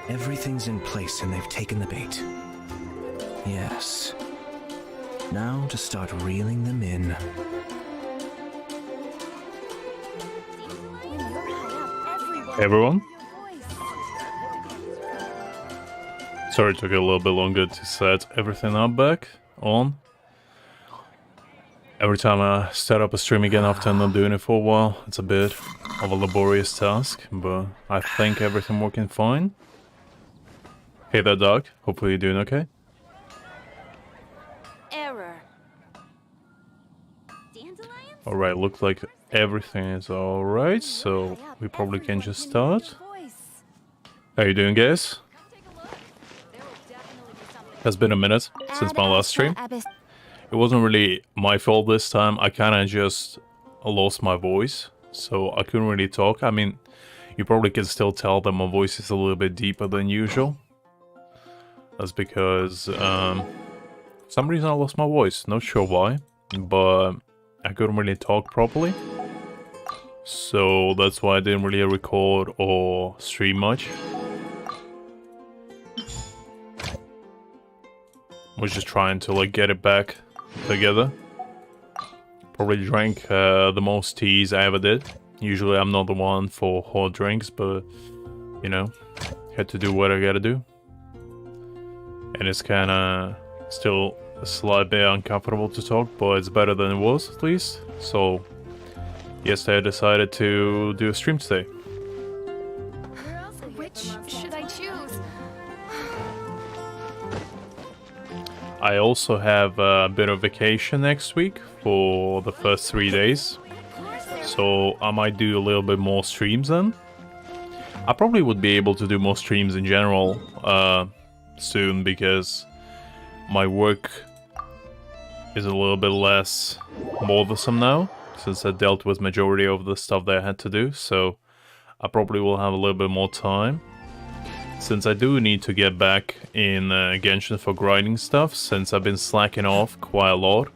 Everything's in place and they've taken the bait. Yes. Now to start reeling them in. Hey everyone. Sorry it took a little bit longer to set everything up back on. Every time I start up a stream again after not doing it for a while, it's a bit of a laborious task, but I think everything working fine. Hey there, Doc. Hopefully you're doing okay. Error. Alright, looks like everything is alright, so we probably can just start. How you doing, guys? Has been a minute since my last stream. It wasn't really my fault this time. I kinda just lost my voice, so I couldn't really talk. I mean, you probably can still tell that my voice is a little bit deeper than usual. That's because, for some reason I lost my voice. Not sure why, but I couldn't really talk properly. So that's why I didn't really record or stream much. Was just trying to like get it back together. Probably drank the most teas I ever did. Usually I'm not the one for hot drinks, but you know, had to do what I gotta do. And it's kinda still a slight bit uncomfortable to talk, but it's better than it was at least. So yesterday I decided to do a stream today. Which should I choose? I also have a bit of vacation next week for the first 3 days. So I might do a little bit more streams then. I probably would be able to do more streams in general soon because my work is a little bit less bothersome now since I dealt with majority of the stuff that I had to do, so I probably will have a little bit more time. Since I do need to get back in Genshin for grinding stuff, since I've been slacking off quite a lot.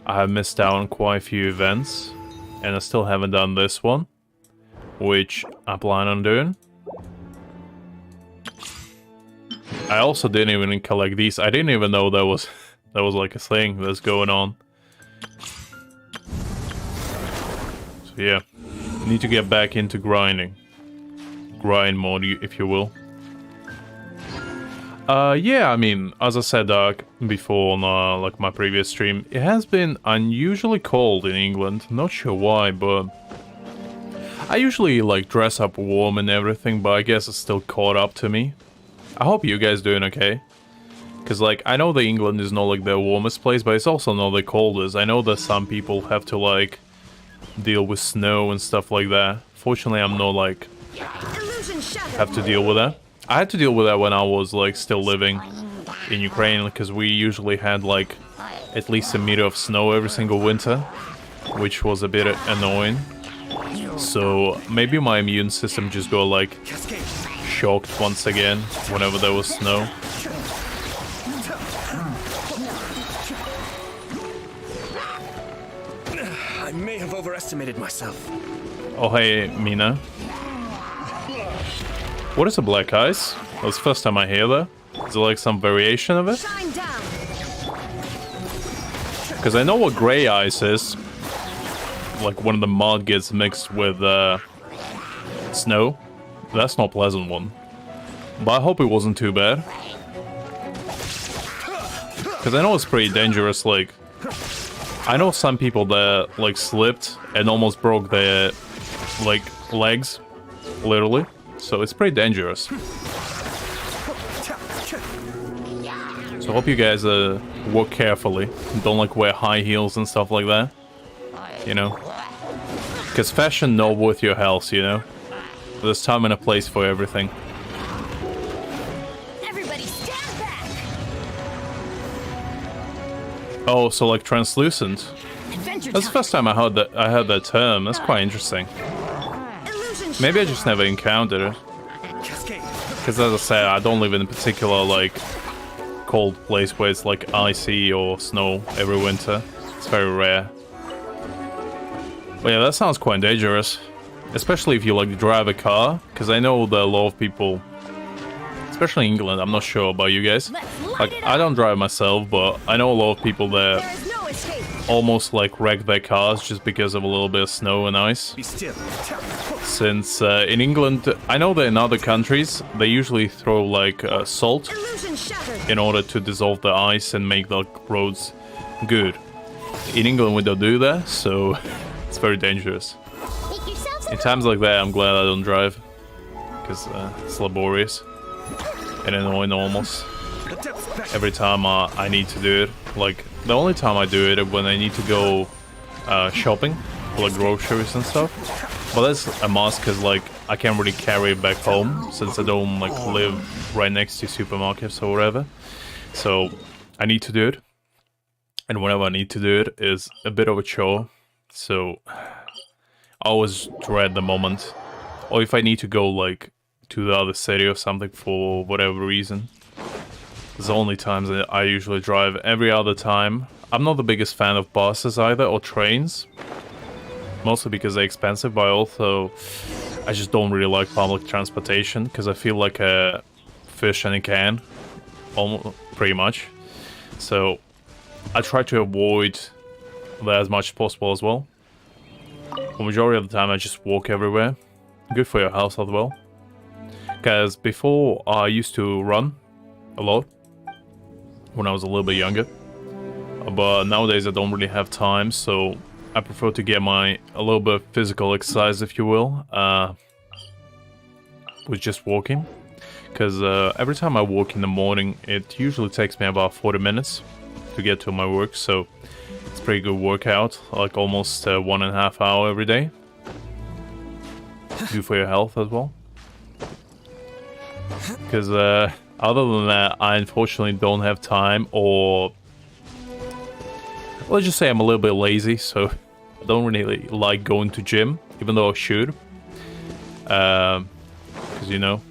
I have missed out on quite a few events, and I still haven't done this one, which I plan on doing. I also didn't even collect these. I didn't even know that was like a thing that's going on. So yeah, need to get back into grinding. Grind mode, if you will. Yeah, I mean, as I said before on like my previous stream, it has been unusually cold in England. Not sure why, but I usually like dress up warm and everything, but I guess it's still caught up to me. I hope you guys doing okay. Because like, I know that England is not like the warmest place, but it's also not the coldest. I know that some people have to like deal with snow and stuff like that. Fortunately, I'm not like have to deal with that. I had to deal with that when I was like still living in Ukraine, because we usually had like at least a meter of snow every single winter, which was a bit annoying. So maybe my immune system just got like shocked once again whenever there was snow. I may have overestimated myself. Oh hey, Mina. What is a black ice? That's the first time I hear that. Is there like some variation of it? Because I know what gray ice is. Like when the mud gets mixed with snow. That's not a pleasant one. But I hope it wasn't too bad. Because I know it's pretty dangerous, like... I know some people that, like, slipped and almost broke their, like, legs. Literally. So it's pretty dangerous. So I hope you guys walk carefully. Don't, like, wear high heels and stuff like that. You know? Because fashion not worth your health, you know? There's time and a place for everything. Everybody stand back. Oh, so like translucent. That's the first time I heard that term. That's quite interesting. Maybe I just never encountered it. Because as I said, I don't live in a particular, like, cold place where it's, like, icy or snow every winter. It's very rare. But yeah, that sounds quite dangerous. Especially if you, like, drive a car. Because I know that a lot of people, especially in England, I'm not sure about you guys. Like, I don't drive myself, but I know a lot of people that almost, like, wreck their cars just because of a little bit of snow and ice. Be still. Since in England, I know that in other countries, they usually throw, like, salt in order to dissolve the ice and make the roads good. In England, we don't do that, so it's very dangerous. In times like that, I'm glad I don't drive, because it's laborious and annoying almost. Every time I need to do it, like, the only time I do it is when I need to go shopping, for, like, groceries and stuff. But that's a must, because, like, I can't really carry it back home, since I don't, like, live right next to supermarkets or whatever. So, I need to do it. And whenever I need to do it, is a bit of a chore. So, I always dread the moment. Or if I need to go, like, to the other city or something for whatever reason. It's the only times that I usually drive. Every other time, I'm not the biggest fan of buses either, or trains. Mostly because they're expensive, but also I just don't really like public transportation, because I feel like a fish in a can, almost, pretty much. So I try to avoid that as much as possible as well. The majority of the time I just walk everywhere. Good for your health as well. Because before I used to run a lot when I was a little bit younger. But nowadays I don't really have time, so I prefer to get a little bit of physical exercise, if you will, with just walking. Because every time I walk in the morning, it usually takes me about 40 minutes to get to my work, so it's a pretty good workout, like almost 1.5 hours every day. Good for your health as well. Because other than that, I unfortunately don't have time, or let's just say I'm a little bit lazy, so I don't really like going to gym, even though I should. Because, you know,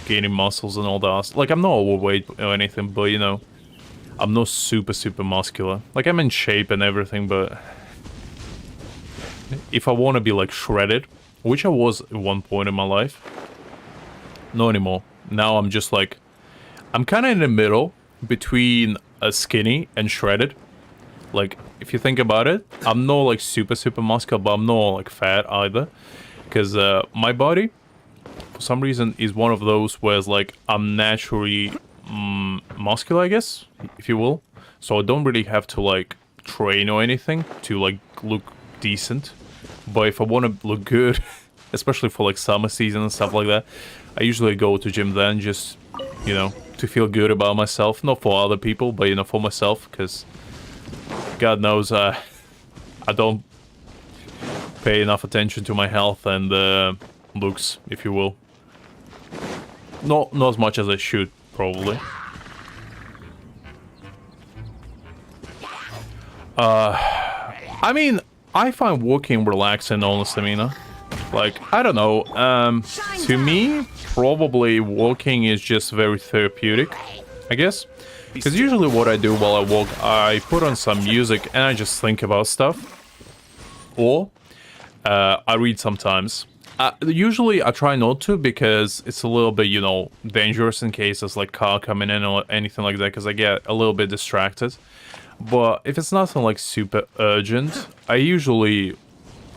gaining muscles and all that. Like, I'm not overweight or anything, but, you know, I'm not super muscular. Like, I'm in shape and everything, but if I want to be, like, shredded, which I was at one point in my life, not anymore. Now I'm just, like, I'm kind of in the middle between skinny and shredded. Like, if you think about it, I'm not, like, super muscular, but I'm not, like, fat either. Because my body, for some reason, is one of those where it's, like, I'm naturally muscular, I guess, if you will. So I don't really have to, like, train or anything to, like, look decent. But if I want to look good, especially for, like, summer season and stuff like that, I usually go to gym then, just, you know, to feel good about myself. Not for other people, but, you know, for myself, because God knows I don't pay enough attention to my health and looks, if you will. Not as much as I should, probably. I mean, I find walking relaxing, honestly, Mina. Like, I don't know, to me, probably walking is just very therapeutic, I guess. Because usually what I do while I walk, I put on some music and I just think about stuff. Or I read sometimes. Usually I try not to, because it's a little bit, you know, dangerous in case there's, like, car coming in or anything like that, because I get a little bit distracted. But if it's nothing, like, super urgent, I usually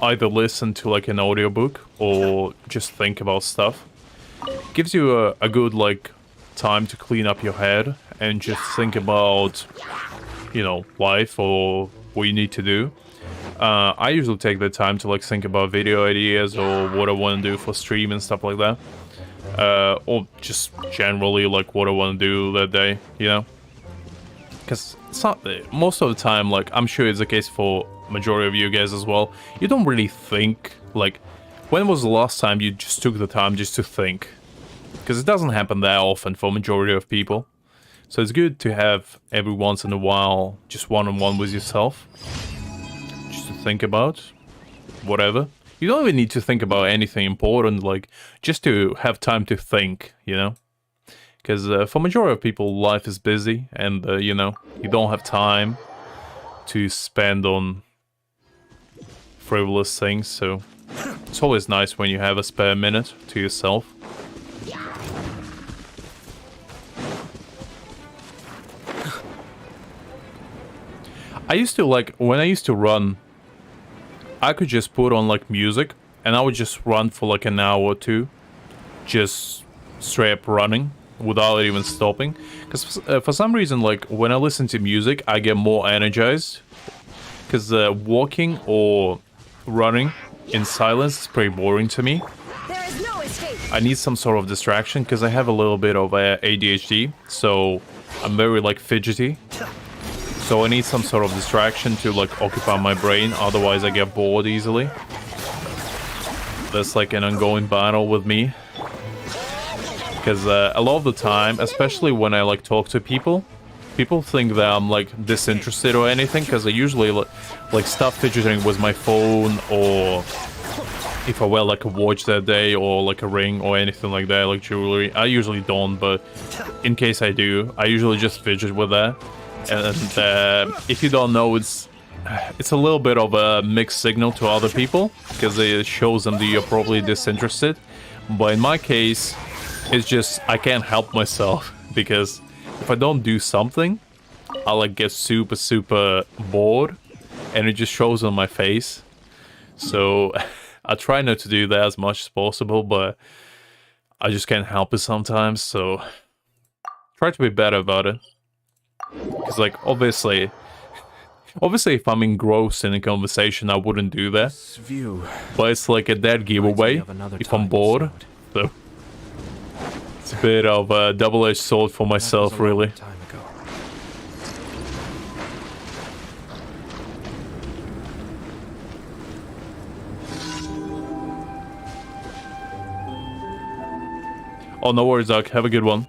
either listen to, like, an audiobook or just think about stuff. Gives you a good, like, time to clean up your head and just think about, you know, life or what you need to do. I usually take the time to, like, think about video ideas or what I want to do for stream and stuff like that. Or just generally, like, what I want to do that day, you know? Because it's not, most of the time, like, I'm sure it's the case for majority of you guys as well, you don't really think, like, when was the last time you just took the time just to think? Because it doesn't happen that often for majority of people. So it's good to have every once in a while just one-on-one with yourself. Just to think about whatever. You don't even need to think about anything important, like, just to have time to think, you know? Because for majority of people, life is busy, and, you know, you don't have time to spend on frivolous things, so it's always nice when you have a spare minute to yourself. I used to, like, when I used to run, I could just put on, like, music, and I would just run for, like, an hour or two, just straight up running, without even stopping. Because for some reason, like, when I listen to music, I get more energized. Because walking or running in silence is pretty boring to me. There is no escape. I need some sort of distraction, because I have a little bit of ADHD, so I'm very, like, fidgety. So I need some sort of distraction to, like, occupy my brain, otherwise I get bored easily. That's like an ongoing battle with me. Because a lot of the time, especially when I, like, talk to people, people think that I'm, like, disinterested or anything, because I usually, like, stop fidgeting with my phone, or if I wear, like, a watch that day, or, like, a ring, or anything like that, like jewelry. I usually don't, but in case I do, I usually just fidget with that. And if you don't know, it's a little bit of a mixed signal to other people, because it shows them that you're probably disinterested. But in my case, it's just I can't help myself, because if I don't do something, I, like, get super bored, and it just shows on my face. So I try not to do that as much as possible, but I just can't help it sometimes. So try to be better about it. Because, like, obviously, if I'm engrossed in a conversation, I wouldn't do that. But it's like a dead giveaway if I'm bored. So it's a bit of a double-edged sword for myself, really. Oh, no worries, Doc. Have a good one.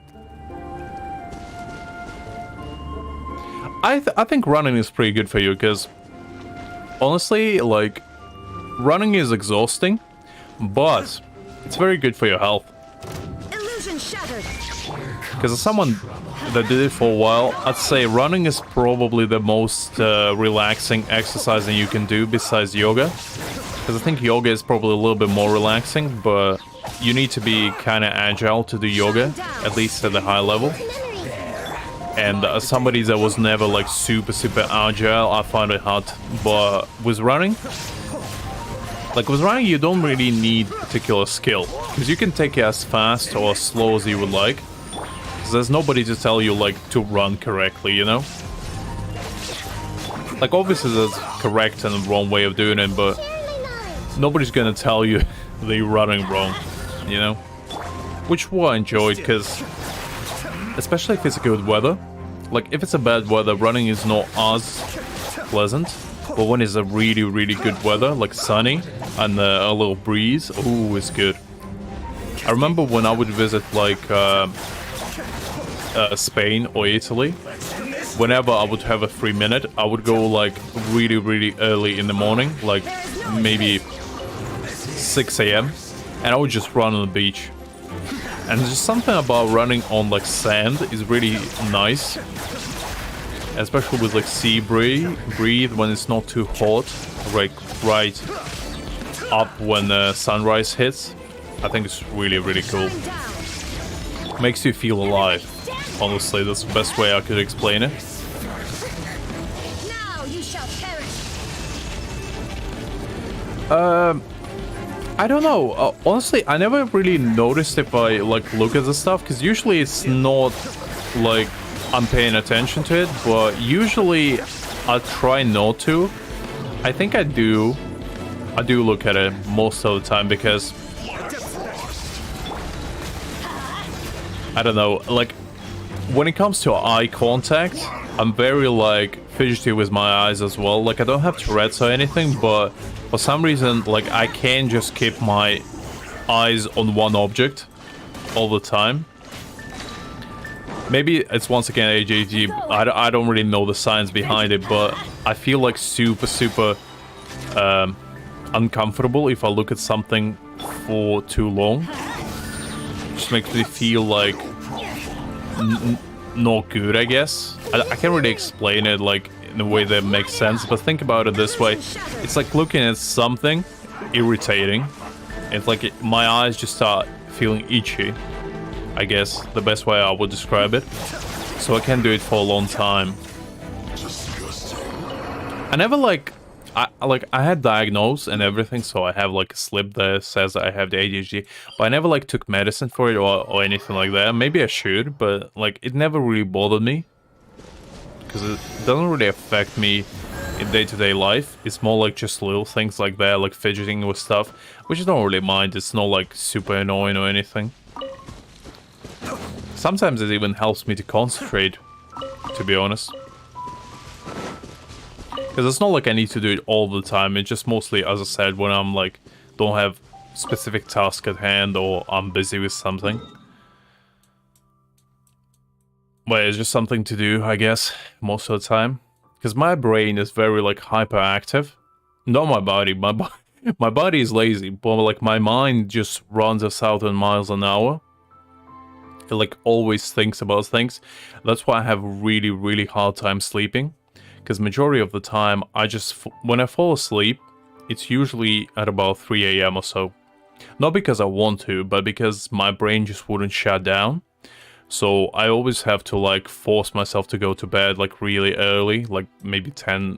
I think running is pretty good for you, because honestly, like, running is exhausting, but it's very good for your health. Illusion shattered. Because as someone that did it for a while, I'd say running is probably the most relaxing exercise that you can do besides yoga. Because I think yoga is probably a little bit more relaxing, but you need to be kind of agile to do yoga, at least at the high level. And as somebody that was never, like, super agile, I find it hard. But with running, you don't really need particular skill, because you can take it as fast or as slow as you would like. Because there's nobody to tell you, like, to run correctly, you know? Like, obviously there's correct and wrong way of doing it, but nobody's gonna tell you that you're running wrong, you know? Which what I enjoyed, because especially if it's good weather. Like, if it's a bad weather, running is not as pleasant. But when it's a really good weather, like sunny, and a little breeze, ooh, it's good. I remember when I would visit, like, Spain or Italy, whenever I would have a free minute, I would go, like, really early in the morning, like, maybe 6 a.m., and I would just run on the beach. And there's just something about running on, like, sand is really nice. Especially with, like, sea breathe when it's not too hot. Like, right up when the sunrise hits. I think it's really cool. Makes you feel alive. Honestly, that's the best way I could explain it. Now you shall perish. I don't know. Honestly, I never really noticed if I, like, look at the stuff, because usually it's not, like, I'm paying attention to it, but usually I try not to. I think I do look at it most of the time, because I don't know, like, when it comes to eye contact, I'm very, like, fidgety with my eyes as well. Like, I don't have Tourette's or anything, but for some reason, like, I can't just keep my eyes on one object all the time. Maybe it's once again ADHD. I don't really know the science behind it, but I feel like super uncomfortable if I look at something for too long. Just makes me feel like not good, I guess. I can't really explain it like in a way that makes sense, but think about it this way. It's like looking at something irritating. It's like my eyes just start feeling itchy, I guess, the best way I would describe it. So I can't do it for a long time. I never I had diagnosed and everything, so I have like a slip that says I have the ADHD, but I never like took medicine for it or anything like that. Maybe I should, but like it never really bothered me because it doesn't really affect me in day-to-day life. It's more like just little things like that, like fidgeting with stuff, which I don't really mind. It's not like super annoying or anything. Sometimes it even helps me to concentrate, to be honest. Because it's not like I need to do it all the time. It's just mostly, as I said, when I'm like, don't have specific task at hand or I'm busy with something. But it's just something to do, I guess, most of the time. Because my brain is very like hyperactive. Not my body. My body is lazy, but like my mind just runs 1,000 miles an hour. It like always thinks about things. That's why I have really, really hard time sleeping. Because majority of the time, when I fall asleep, it's usually at about 3 AM or so. Not because I want to, but because my brain just wouldn't shut down. So I always have to like force myself to go to bed like really early, like maybe 10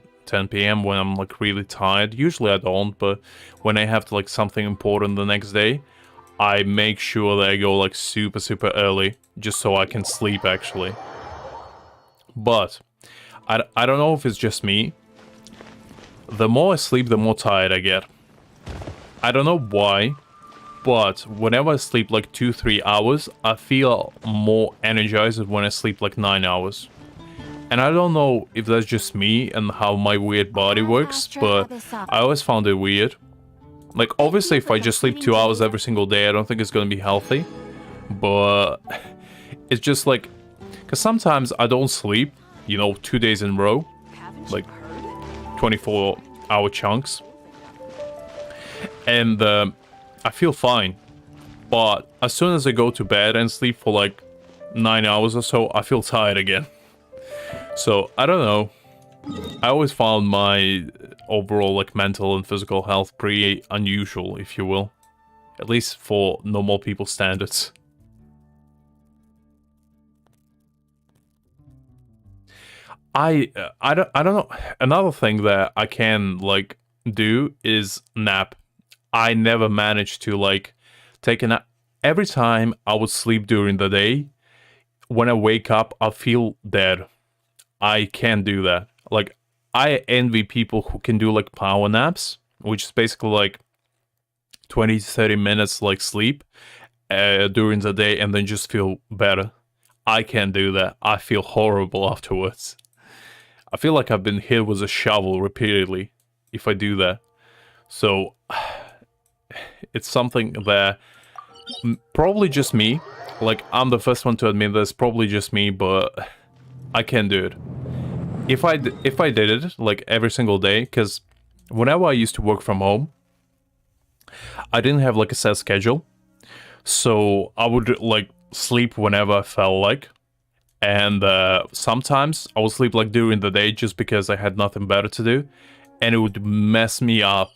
PM when I'm like really tired. Usually I don't, but when I have to like something important the next day, I make sure that I go like super, super early just so I can sleep actually. But I don't know if it's just me. The more I sleep, the more tired I get. I don't know why, but whenever I sleep like 2-3 hours, I feel more energized when I sleep like 9 hours. And I don't know if that's just me and how my weird body works, but I always found it weird. Like, obviously, if I just sleep 2 hours every single day, I don't think it's gonna be healthy. But it's just like, because sometimes I don't sleep, you know, 2 days in a row, like 24-hour chunks. And I feel fine. But as soon as I go to bed and sleep for like 9 hours or so, I feel tired again. So, I don't know. I always found my overall like mental and physical health pretty unusual, if you will. At least for normal people standards. I don't know. Another thing that I can like do is nap. I never managed to like take a nap. Every time I would sleep during the day, when I wake up, I feel dead. I can't do that. Like, I envy people who can do like power naps, which is basically like 20 to 30 minutes like sleep during the day and then just feel better. I can't do that. I feel horrible afterwards. I feel like I've been hit with a shovel repeatedly if I do that. So it's something that probably just me. Like, I'm the first one to admit this, probably just me, but I can't do it. If I did it like every single day, because whenever I used to work from home, I didn't have like a set schedule. So I would like sleep whenever I felt like. And sometimes I would sleep like during the day just because I had nothing better to do. And it would mess me up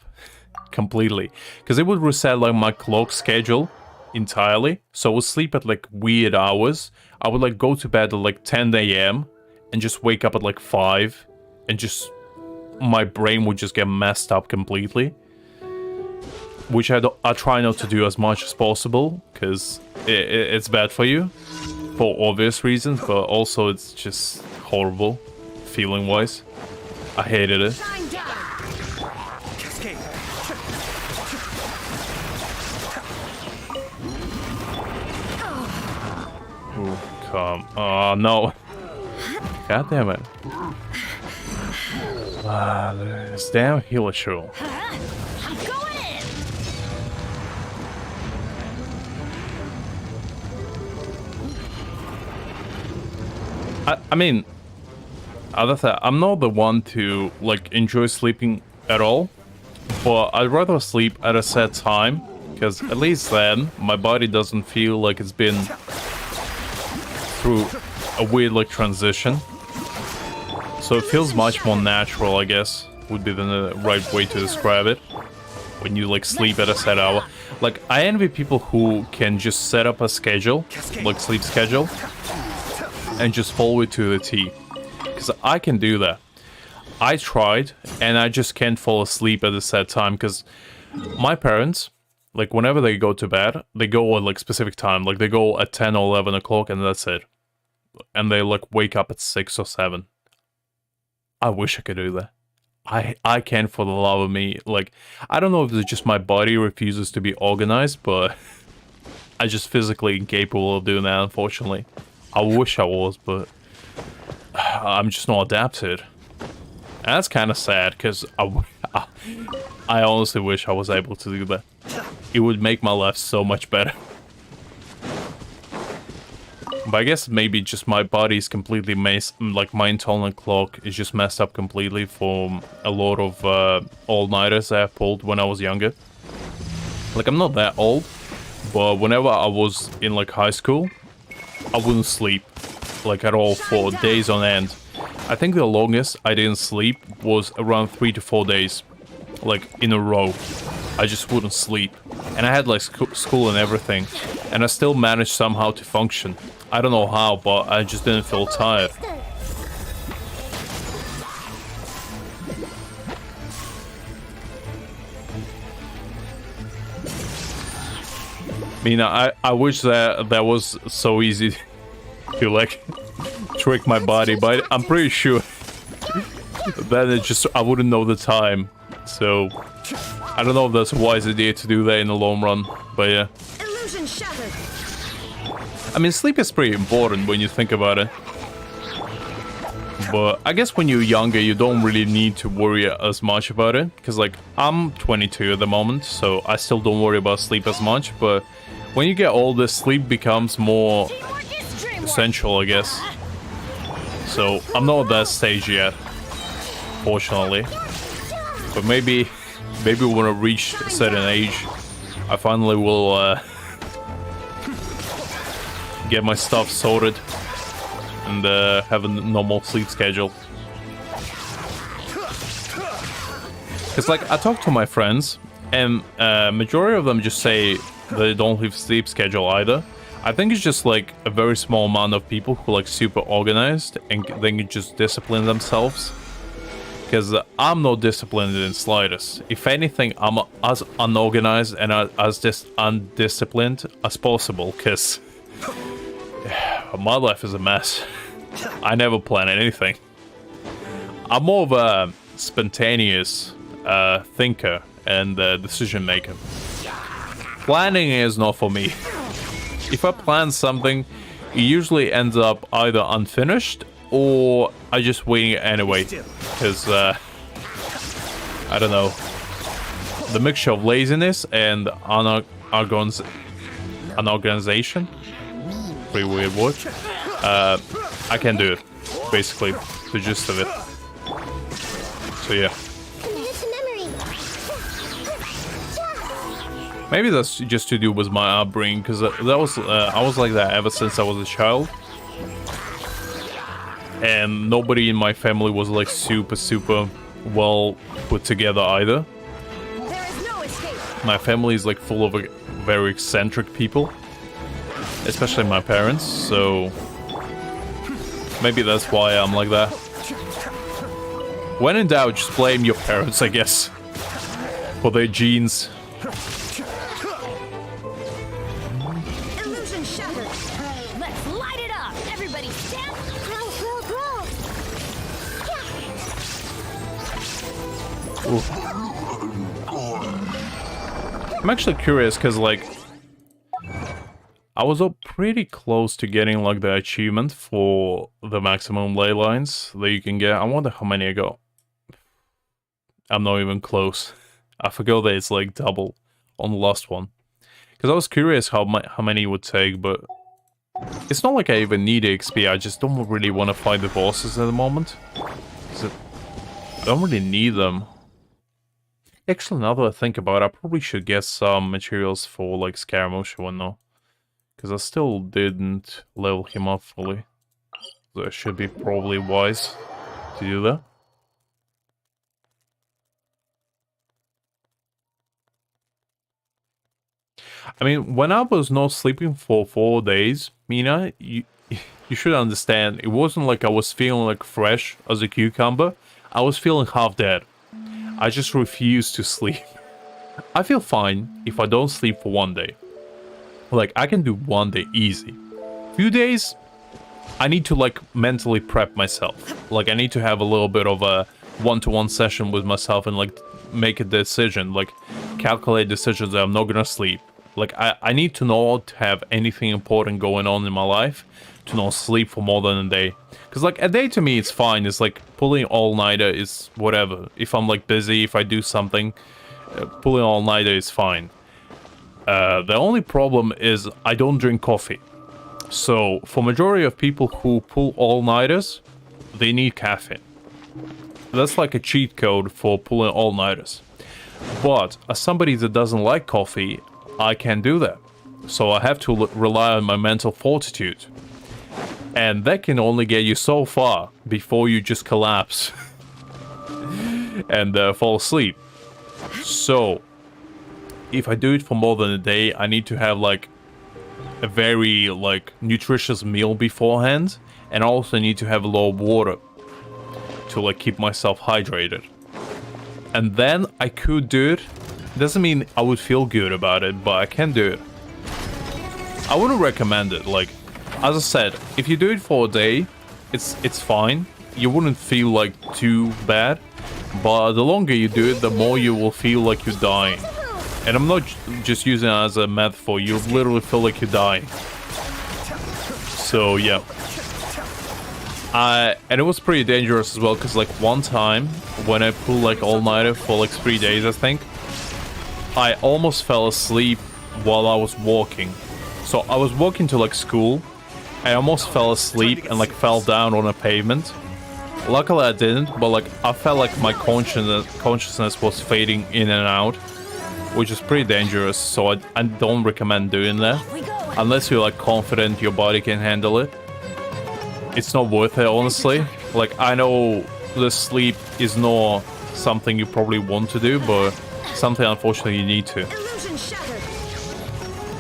completely. Because it would reset like my clock schedule entirely. So I would sleep at like weird hours. I would like go to bed at like 10 AM and just wake up at like 5. And just my brain would just get messed up completely. Which I try not to do as much as possible. Because it's bad for you. For obvious reasons, but also it's just horrible, feeling-wise. I hated it. Ooh, come. Oh, no. God damn it. This damn healer show. I mean, other thing, I'm not the one to like enjoy sleeping at all. But I'd rather sleep at a set time, because at least then my body doesn't feel like it's been through a weird like transition. So it feels much more natural, I guess, would be the right way to describe it. When you like sleep at a set hour. Like, I envy people who can just set up a schedule, like sleep schedule, and just follow it to the T. Because I can do that. I tried, and I just can't fall asleep at a set time, because my parents, like, whenever they go to bed, they go at, like, specific time. Like, they go at 10 or 11 o'clock, and that's it. And they, like, wake up at 6 or 7. I wish I could do that. I can't for the love of me. Like, I don't know if it's just my body refuses to be organized, but I'm just physically incapable of doing that, unfortunately. I wish I was, but I'm just not adapted. And that's kind of sad, because I honestly wish I was able to do that. It would make my life so much better. But I guess maybe just my body is completely like my internal clock is just messed up completely from a lot of all-nighters I have pulled when I was younger. Like, I'm not that old, but whenever I was in like high school, I wouldn't sleep like at all for days on end. I think the longest I didn't sleep was around 3 to 4 days, like in a row. I just wouldn't sleep. And I had like school and everything, and I still managed somehow to function. I don't know how, but I just didn't feel tired. I mean, I wish that was so easy to like trick my body, but I'm pretty sure that it just I wouldn't know the time. So I don't know if that's a wise idea to do that in the long run, but yeah. Illusion shattered. I mean, sleep is pretty important when you think about it. But I guess when you're younger, you don't really need to worry as much about it. Because, like, I'm 22 at the moment, so I still don't worry about sleep as much. But when you get older, sleep becomes more essential, I guess. So I'm not at that stage yet, fortunately. But maybe when I reach a certain age, I finally will get my stuff sorted and have a normal sleep schedule. Because, like, I talk to my friends, and majority of them just say they don't have sleep schedule either. I think it's just, like, a very small amount of people who, like, super organized and they can just discipline themselves. Because I'm not disciplined in the slightest. If anything, I'm as unorganized and as undisciplined as possible, because my life is a mess. I never plan anything. I'm more of a spontaneous thinker and decision maker. Planning is not for me. If I plan something, it usually ends up either unfinished or I just wing it anyway. Because, I don't know. The mixture of laziness and unorganization, pretty weird word, I can do it, basically, the gist of it. So yeah. Maybe that's just to do with my upbringing, because I was like that ever since I was a child. And nobody in my family was like super well put together either. There is no escape. My family is like full of very eccentric people, especially my parents, so maybe that's why I'm like that. When in doubt, just blame your parents, I guess, for their genes. Illusion shattered. Let's light it up. Everybody stand. Grow. I'm actually curious, because, like, I was up pretty close to getting, like, the achievement for the maximum ley lines that you can get. I wonder how many I got. I'm not even close. I forgot that it's, like, double on the last one. Because I was curious how many it would take, but it's not like I even need XP. I just don't really want to fight the bosses at the moment. I don't really need them. Actually, now that I think about it, I probably should get some materials for, like, Scaramouche one now. Because I still didn't level him up fully. So it should be probably wise to do that. I mean, when I was not sleeping for 4 days, Mina, you should understand, it wasn't like I was feeling like fresh as a cucumber. I was feeling half dead. I just refused to sleep. I feel fine if I don't sleep for 1 day. Like, I can do 1 day easy. Few days, I need to, like, mentally prep myself. Like, I need to have a little bit of a one-to-one session with myself and, like, make a decision. Like, calculate decisions that I'm not gonna sleep. Like, I need to not have anything important going on in my life to not sleep for more than a day. Because, like, a day to me, it's fine. It's like pulling all-nighter is whatever. If I'm, like, busy, if I do something, pulling all-nighter is fine. The only problem is I don't drink coffee. So, for majority of people who pull all-nighters, they need caffeine. That's like a cheat code for pulling all-nighters. But, as somebody that doesn't like coffee, I can't do that. So I have to rely on my mental fortitude. And that can only get you so far before you just collapse and fall asleep. So, if I do it for more than a day, I need to have like a very like nutritious meal beforehand, and also need to have a lot of water to like keep myself hydrated. And then I could do it. Doesn't mean I would feel good about it, but I can do it. I wouldn't recommend it. Like, as I said, if you do it for a day, it's fine. You wouldn't feel like too bad. But the longer you do it, the more you will feel like you're dying. And I'm not just using it as a metaphor. You literally feel like you're dying. So yeah. And it was pretty dangerous as well, because like one time when I pulled like all-nighter for like 3 days, I think, I almost fell asleep while I was walking. So I was walking to like school. I almost fell asleep and like fell down on a pavement. Luckily I didn't, but like I felt like my consciousness was fading in and out, which is pretty dangerous. So I don't recommend doing that unless you're like confident your body can handle it. It's not worth it, honestly. Like, I know the sleep is not something you probably want to do, but something unfortunately you need to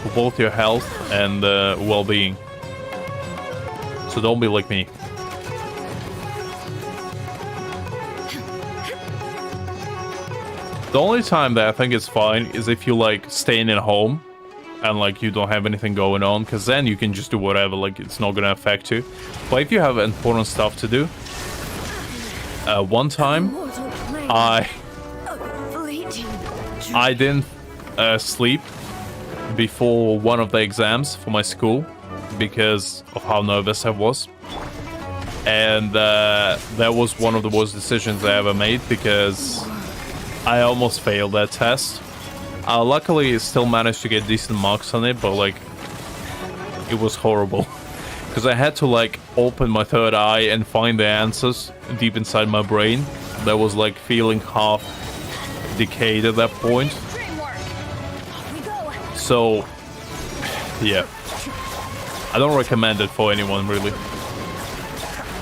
for both your health and well-being. So don't be like me. The only time that I think it's fine is if you like staying at home and like you don't have anything going on, because then you can just do whatever, like it's not gonna affect you. But if you have important stuff to do, one time I didn't sleep before one of the exams for my school because of how nervous I was. And that was one of the worst decisions I ever made, because I almost failed that test. Luckily, I still managed to get decent marks on it, but like, it was horrible. Because I had to like open my third eye and find the answers deep inside my brain. That was like feeling half decayed at that point. So, yeah. I don't recommend it for anyone, really.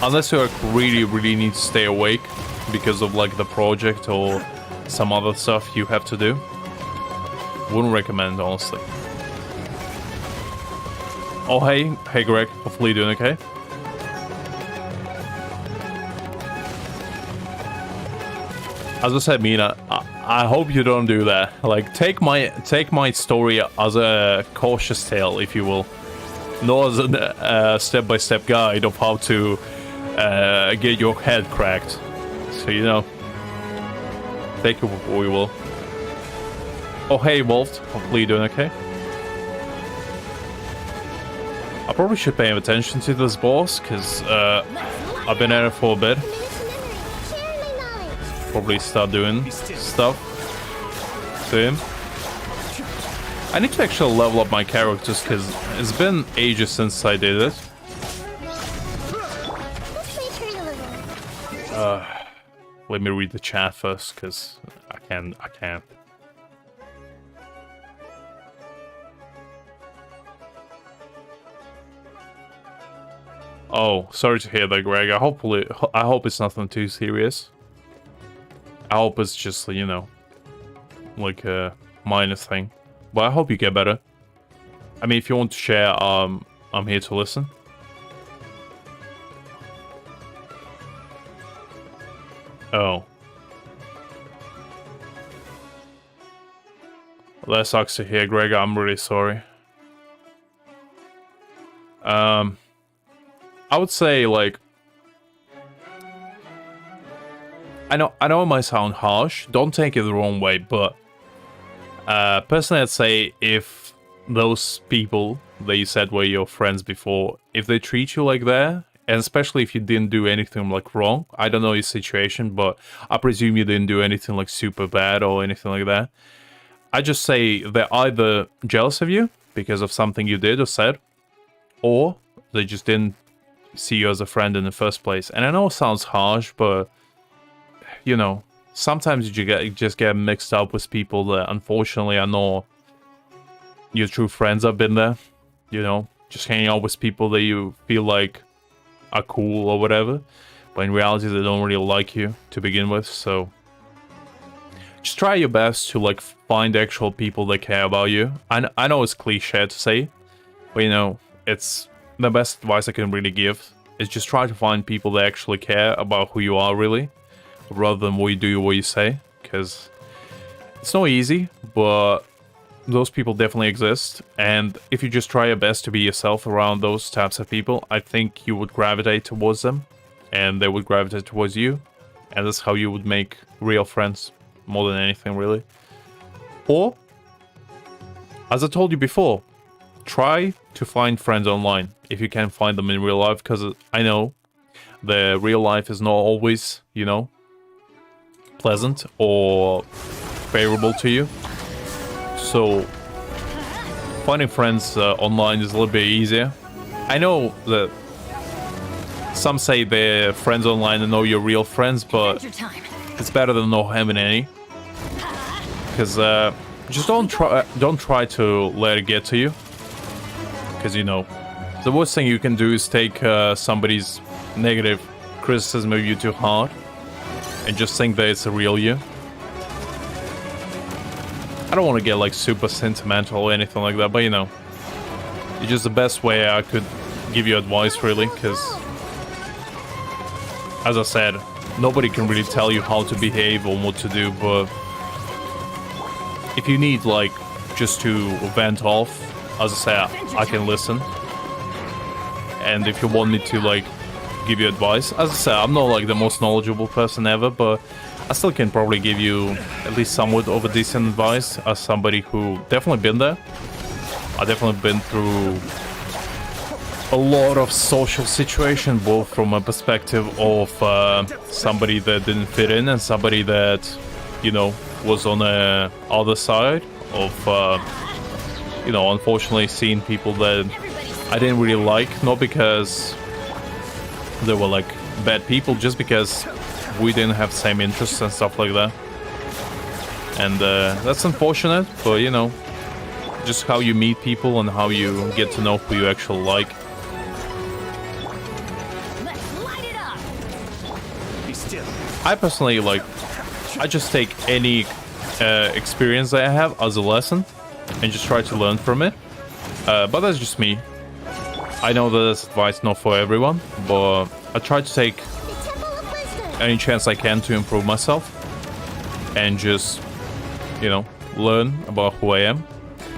Unless you like really need to stay awake because of like the project or some other stuff you have to do. Wouldn't recommend, honestly. Oh, hey Greg, hopefully you're doing okay. As I said, Mina, I hope you don't do that. Like, take my story as a cautious tale, if you will, not as a step-by-step guide of how to get your head cracked. So, you know, take it for what you will. Oh, hey, Wolf. Hopefully you're doing okay. I probably should pay attention to this boss, because I've been at it for a bit. Probably start doing stuff to him. I need to actually level up my characters, because it's been ages since I did it. let me read the chat first, because I can't. Oh, sorry to hear that, Greg. I hope it's nothing too serious. I hope it's just, you know, like a minor thing. But I hope you get better. I mean, if you want to share, I'm here to listen. Oh. Well, that sucks to hear, Greg. I'm really sorry. I would say, like, I know it might sound harsh. Don't take it the wrong way, but personally, I'd say if those people that you said were your friends before, if they treat you like that, and especially if you didn't do anything like wrong, I don't know your situation, but I presume you didn't do anything like super bad or anything like that. I just say they're either jealous of you because of something you did or said, or they just didn't see you as a friend in the first place. And I know it sounds harsh, but you know, sometimes you just get mixed up with people that unfortunately are not your true friends. I've been there, you know, just hanging out with people that you feel like are cool or whatever, but in reality they don't really like you to begin with. So just try your best to like find actual people that care about you. I know it's cliche to say, but you know, it's the best advice I can really give is just try to find people that actually care about who you are really, rather than what you do or what you say, because it's not easy, but those people definitely exist. And if you just try your best to be yourself around those types of people, I think you would gravitate towards them and they would gravitate towards you, and that's how you would make real friends more than anything really. Or, as I told you before, try to find friends online if you can find them in real life, because I know the real life is not always, you know, pleasant or favorable to you. So finding friends online is a little bit easier. I know that some say they're friends online and know you're real friends, but it's better than not having any. Because just don't try to let it get to you. Because, you know, the worst thing you can do is take somebody's negative criticism of you too hard and just think that it's a real you. I don't want to get like super sentimental or anything like that, but you know, it's just the best way I could give you advice really, because as I said, nobody can really tell you how to behave or what to do, but if you need like just to vent off, as I say, I can listen. And if you want me to like give you advice, as I said, I'm not like the most knowledgeable person ever, but I still can probably give you at least somewhat of a decent advice as somebody who definitely been there. I've definitely been through a lot of social situation, both from a perspective of somebody that didn't fit in and somebody that, you know, was on the other side of, you know, unfortunately seeing people that I didn't really like, not because they were like bad people, just because we didn't have the same interests and stuff like that. And that's unfortunate, but you know, just how you meet people and how you get to know who you actually like. Let's light it up. Be still. I personally like, I just take any experience that I have as a lesson and just try to learn from it. But that's just me. I know that that's advice not for everyone, but I try to take any chance I can to improve myself and just, you know, learn about who I am.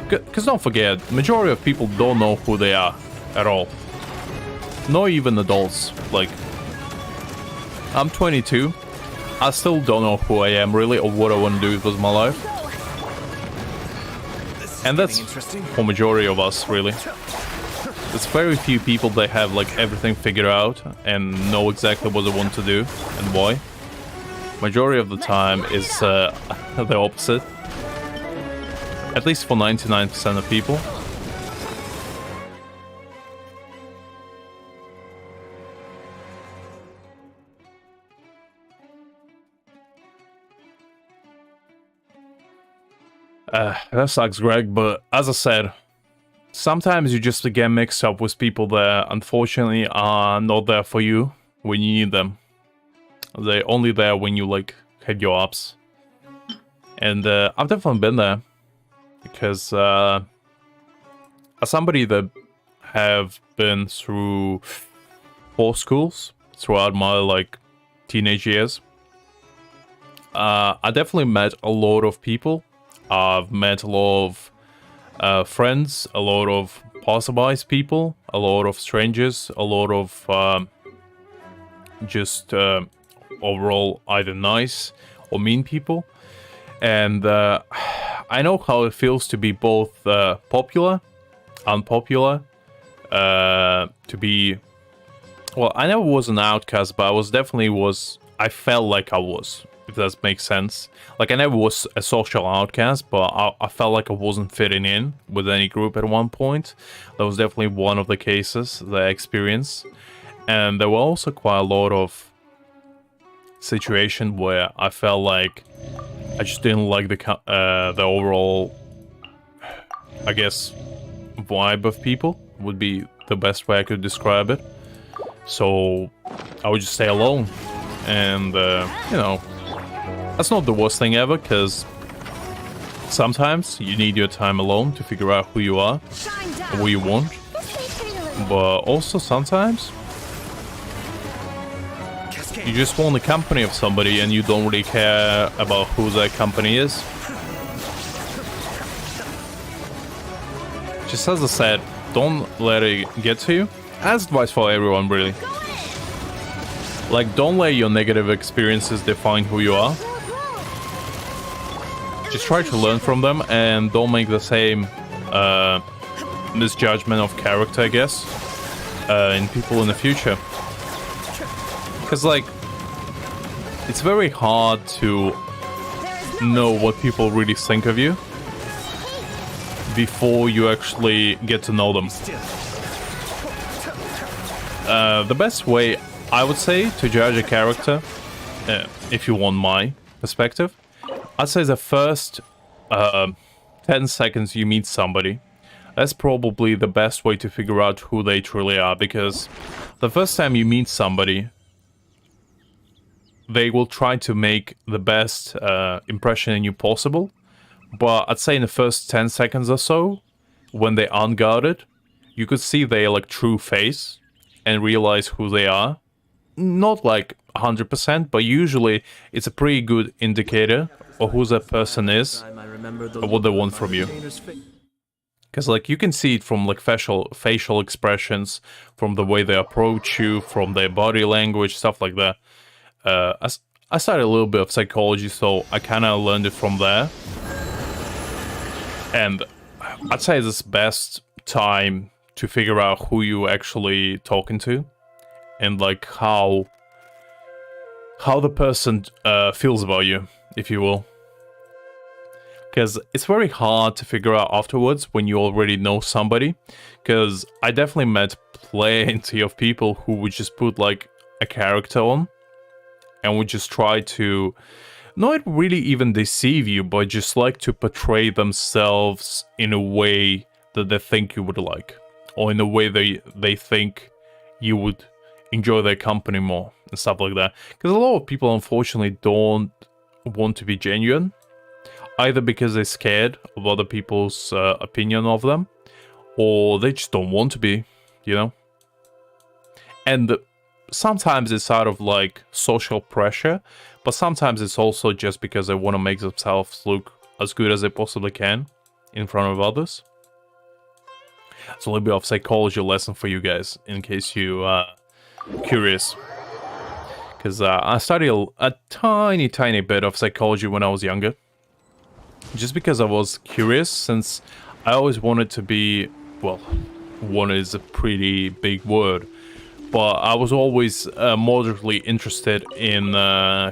Because don't forget, majority of people don't know who they are at all. Not even adults. Like, I'm 22. I still don't know who I am really or what I want to do with my life. And that's for majority of us really. There's very few people that have like everything figured out and know exactly what they want to do and why. Majority of the time is the opposite. At least for 99% of people. That sucks, Greg, but as I said, sometimes you just get mixed up with people that unfortunately are not there for you when you need them. They're only there when you like hit your ups. And I've definitely been there. Because as somebody that have been through 4 schools throughout my like teenage years, I definitely met a lot of people. I've met a lot of friends, a lot of passerbys people, a lot of strangers, a lot of just overall either nice or mean people. And I know how it feels to be both popular, unpopular, to be... Well, I never was an outcast, but I felt like I was, if that makes sense. Like, I never was a social outcast, but I felt like I wasn't fitting in with any group at one point. That was definitely one of the cases that I experienced. And there were also quite a lot of situations where I felt like I just didn't like the overall, I guess, vibe of people, would be the best way I could describe it. So I would just stay alone. And, you know, that's not the worst thing ever, because sometimes you need your time alone to figure out who you are, and what you want. But also sometimes you just want the company of somebody and you don't really care about who that company is. Just as I said, don't let it get to you. That's advice for everyone, really. Like, don't let your negative experiences define who you are. Just try to learn from them and don't make the same misjudgment of character, I guess, in people in the future. Because, like, it's very hard to know what people really think of you before you actually get to know them. The best way, I would say, to judge a character, if you want my perspective, I'd say the first 10 seconds you meet somebody, that's probably the best way to figure out who they truly are, because the first time you meet somebody, they will try to make the best impression in you possible, but I'd say in the first 10 seconds or so, when they're unguarded, you could see their like true face and realize who they are. Not like 100%, but usually it's a pretty good indicator of who that person is or what they want from you. Because like you can see it from like facial expressions, from the way they approach you, from their body language, stuff like that. I studied a little bit of psychology, so I kind of learned it from there. And I'd say it's the best time to figure out who you actually talking to, and like how the person feels about you, if you will. Because it's very hard to figure out afterwards when you already know somebody. Because I definitely met plenty of people who would just put like a character on and would just try to not really even deceive you, but just like to portray themselves in a way that they think you would like, or in a way they think you would enjoy their company more and stuff like that. Because a lot of people unfortunately don't want to be genuine, either because they're scared of other people's opinion of them, or they just don't want to be, you know? And sometimes it's out of like social pressure, but sometimes it's also just because they want to make themselves look as good as they possibly can in front of others. It's a little bit of psychology lesson for you guys, in case you curious. Because I studied a tiny bit of psychology when I was younger. Just because I was curious, since I always wanted to be, well, wanted is a pretty big word, but I was always moderately interested in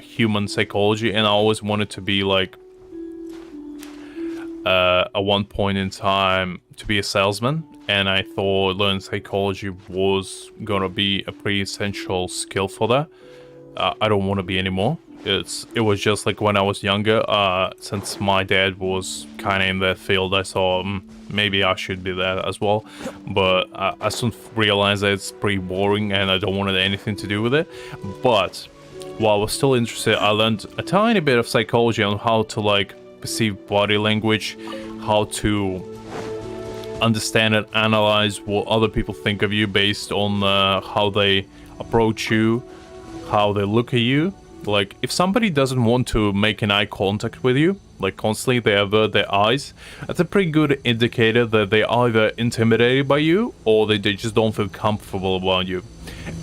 human psychology, and I always wanted to be like, at one point in time, to be a salesman. And I thought learning psychology was gonna be a pretty essential skill for that. I don't want to be anymore, It was just like when I was younger. Since my dad was kind of in that field, I saw maybe I should be that as well. But I soon realized that it's pretty boring, and I don't want anything to do with it. But while I was still interested, I learned a tiny bit of psychology on how to like perceive body language, how to understand and analyze what other people think of you based on how they approach you, how they look at you. Like, if somebody doesn't want to make an eye contact with you, like constantly they avert their eyes, that's a pretty good indicator that they're either intimidated by you or they just don't feel comfortable around you.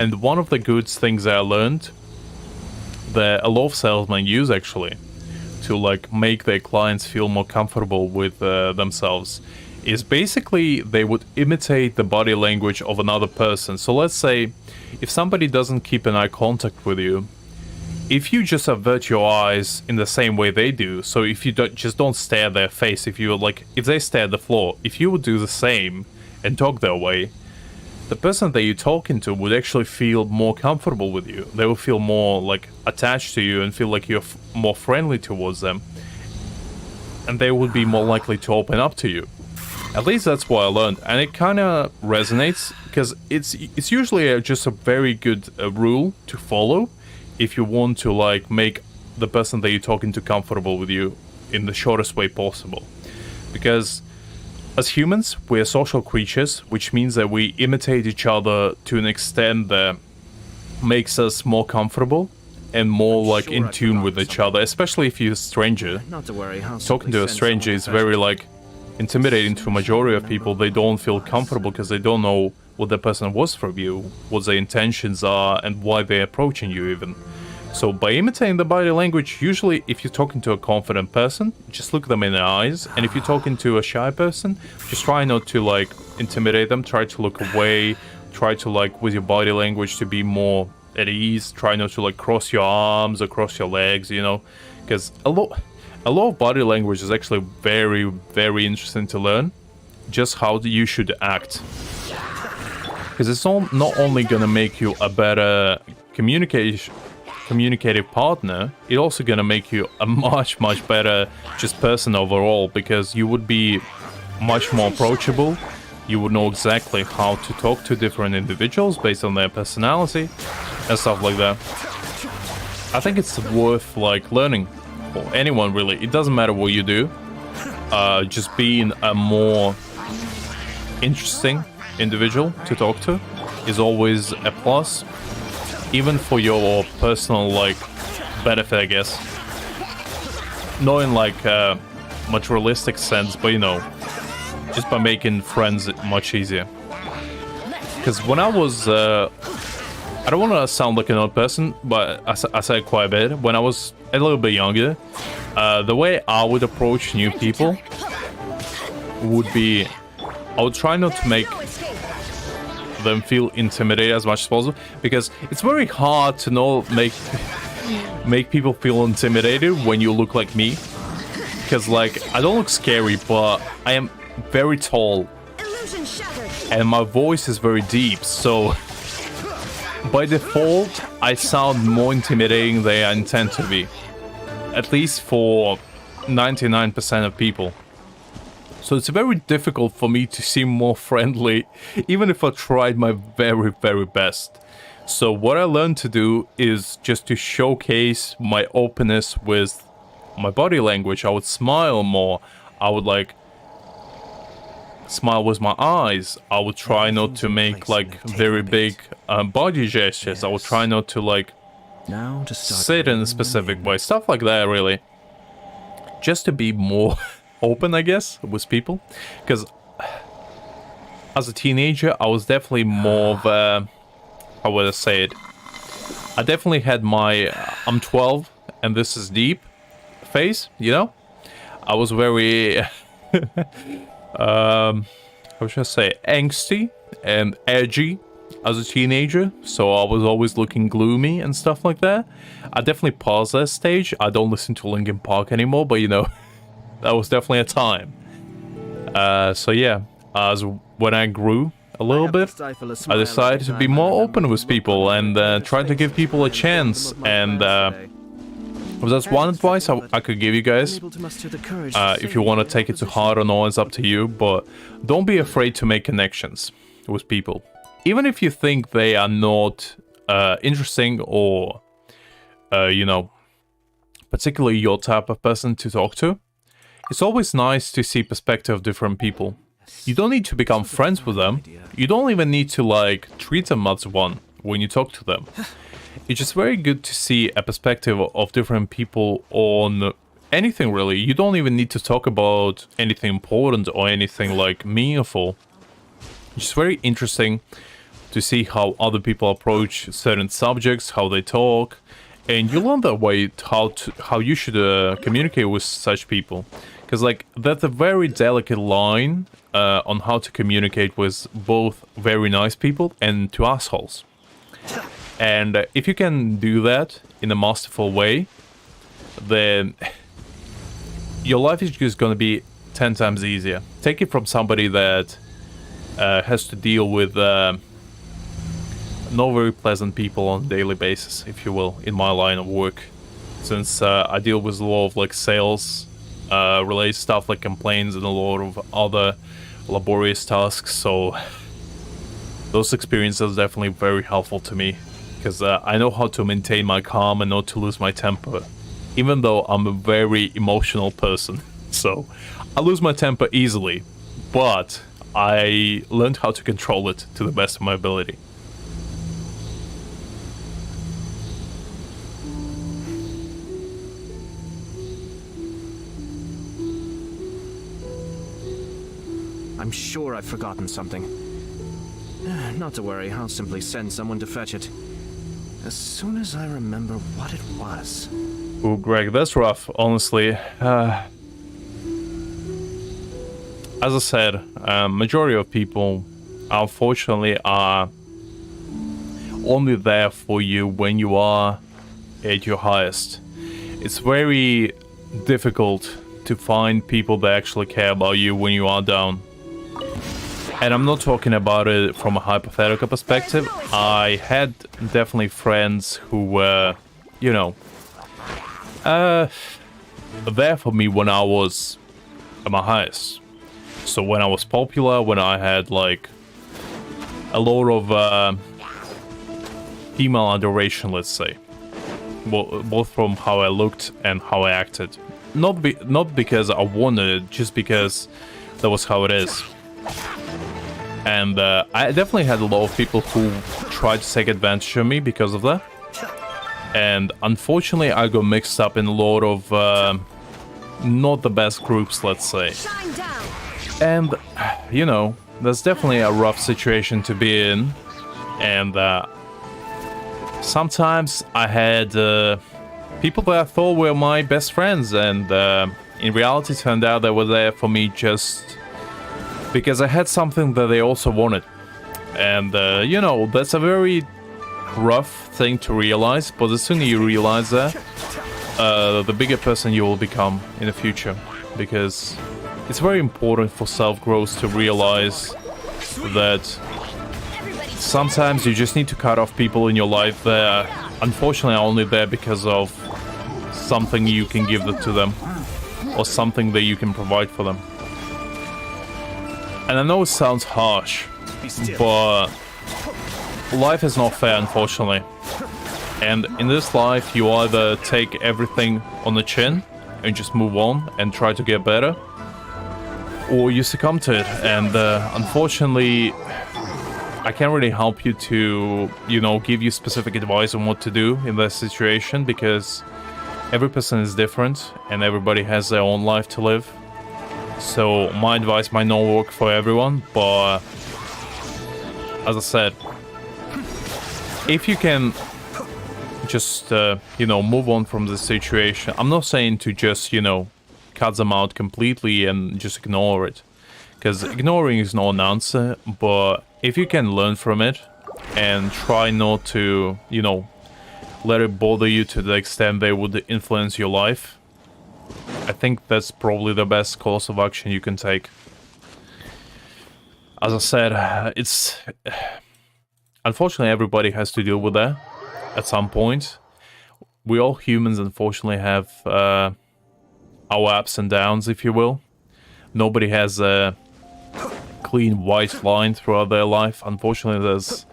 And one of the good things that I learned that a lot of salesmen use actually to like make their clients feel more comfortable with themselves is basically they would imitate the body language of another person. So let's say if somebody doesn't keep an eye contact with you, if you just avert your eyes in the same way they do, so if you just don't stare at their face, if they stare at the floor, if you would do the same and talk their way, the person that you're talking to would actually feel more comfortable with you. They will feel more like attached to you and feel like you're more friendly towards them, and they would be more likely to open up to you. At least that's what I learned, and it kind of resonates because it's usually just a very good rule to follow if you want to like make the person that you're talking to comfortable with you in the shortest way possible. Because as humans, we're social creatures, which means that we imitate each other to an extent that makes us more comfortable and more like in tune with each other, especially if you're a stranger. Not to worry, Talking to a stranger is very like intimidating to a majority of people. They don't feel comfortable because they don't know what the person was from you, what their intentions are, and why they're approaching you even. So by imitating the body language, usually if you're talking to a confident person, just look them in the eyes, and if you're talking to a shy person, just try not to like intimidate them, try to look away, try to like with your body language to be more at ease, try not to like cross your arms or cross your legs, you know, because a lot of body language is actually very, very interesting to learn, just how you should act. Because it's not only gonna make you a better communicative partner, it's also gonna make you a much better just person overall, because you would be much more approachable. You would know exactly how to talk to different individuals based on their personality and stuff like that. I think it's worth like learning for anyone really. It doesn't matter what you do. Just being a more interesting individual to talk to is always a plus, even for your personal like benefit, I guess. Not in like a materialistic sense, but you know, just by making friends much easier. Because when I was I don't want to sound like an old person, but I say it quite a bit. When I was a little bit younger, the way I would approach new people would be, I would try not to make them feel intimidated as much as possible, because it's very hard to make people feel intimidated when you look like me. Because like, I don't look scary, but I am very tall and my voice is very deep, so by default I sound more intimidating than I intend to be, at least for 99% of people. So it's very difficult for me to seem more friendly, even if I tried my very, very best. So what I learned to do is just to showcase my openness with my body language. I would smile more. I would like smile with my eyes. I would try not to make like very big body gestures. I would try not to like sit in a specific way. Stuff like that, really. Just to be more open, I guess, with people. Because as a teenager, I was definitely more of a, how would I say it? I definitely had my I'm 12 and this is deep phase, you know? I was very how should I say, angsty and edgy as a teenager, so I was always looking gloomy and stuff like that. I definitely paused that stage. I don't listen to Linkin Park anymore, but you know, that was definitely a time. So yeah, as when I grew a little bit, I decided to be more open with people and try to give people a chance and But that's one advice I could give you guys. Unable to muster the courage If you want to take it to heart or not, it's up to you. But don't be afraid to make connections with people. Even if you think they are not interesting or, you know, particularly your type of person to talk to, it's always nice to see perspective of different people. You don't need to become friends with them. You don't even need to, like, treat them as one when you talk to them. It's just very good to see a perspective of different people on anything, really. You don't even need to talk about anything important or anything, like, meaningful. It's just very interesting to see how other people approach certain subjects, how they talk, and you learn that way how you should communicate with such people. Because, like, that's a very delicate line on how to communicate with both very nice people and to assholes. And if you can do that in a masterful way, then your life is just going to be 10 times easier. Take it from somebody that has to deal with not very pleasant people on a daily basis, if you will, in my line of work. Since I deal with a lot of, like, sales related stuff, like complaints and a lot of other laborious tasks, so those experiences are definitely very helpful to me, because I know how to maintain my calm and not to lose my temper, even though I'm a very emotional person. So I lose my temper easily, but I learned how to control it to the best of my ability. I'm sure I've forgotten something. Not to worry, I'll simply send someone to fetch it. As soon as I remember what it was. Ooh, Greg, that's rough, honestly. As I said, majority of people, unfortunately, are only there for you when you are at your highest. It's very difficult to find people that actually care about you when you are down. And I'm not talking about it from a hypothetical perspective. I had definitely friends who were, you know, there for me when I was at my highest. So when I was popular, when I had, like, a lot of female adoration, let's say. Both from how I looked and how I acted. Not because I wanted it, just because that was how it is. And I definitely had a lot of people who tried to take advantage of me because of that. And unfortunately, I got mixed up in a lot of not the best groups, let's say. And, you know, that's definitely a rough situation to be in. And sometimes I had people that I thought were my best friends, and in reality turned out they were there for me just because I had something that they also wanted. And, you know, that's a very rough thing to realize, but the sooner you realize that, the bigger person you will become in the future. Because it's very important for self-growth to realize that sometimes you just need to cut off people in your life that unfortunately are only there because of something you can give to them, or something that you can provide for them. And I know it sounds harsh, but life is not fair, unfortunately. And in this life, you either take everything on the chin and just move on and try to get better, or you succumb to it. And unfortunately, I can't really help you to, you know, give you specific advice on what to do in that situation, because every person is different and everybody has their own life to live. So my advice might not work for everyone, but as I said, if you can just, you know, move on from the situation. I'm not saying to just, you know, cut them out completely and just ignore it, because ignoring is not an answer, but if you can learn from it and try not to, you know, let it bother you to the extent they would influence your life, I think that's probably the best course of action you can take. As I said, it's... Unfortunately, everybody has to deal with that at some point. we all humans unfortunately have our ups and downs, if you will. Nobody has a clean white line throughout their life. Unfortunately, there's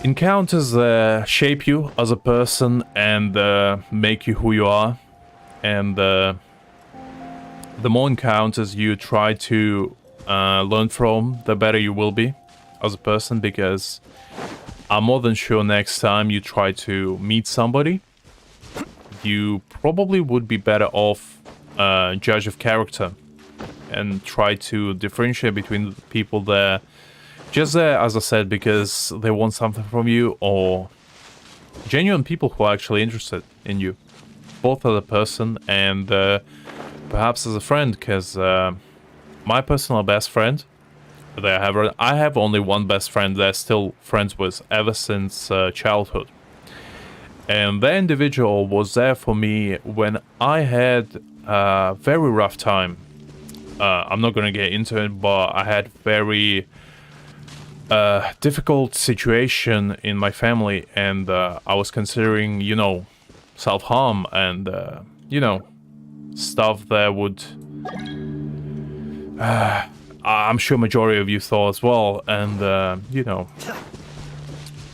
encounters that shape you as a person and make you who you are. And the more encounters you try to learn from, the better you will be as a person, because I'm more than sure next time you try to meet somebody, you probably would be better off judge of character and try to differentiate between people that just there, as I said, because they want something from you, or genuine people who are actually interested in you, both as a person and perhaps as a friend, because my personal best friend that I have only one best friend that I'm still friends with ever since childhood. And that individual was there for me when I had a very rough time. I'm not going to get into it, but I had very difficult situation in my family, and I was considering, you know, self-harm and, you know, stuff that would... I'm sure majority of you thought as well, and, you know,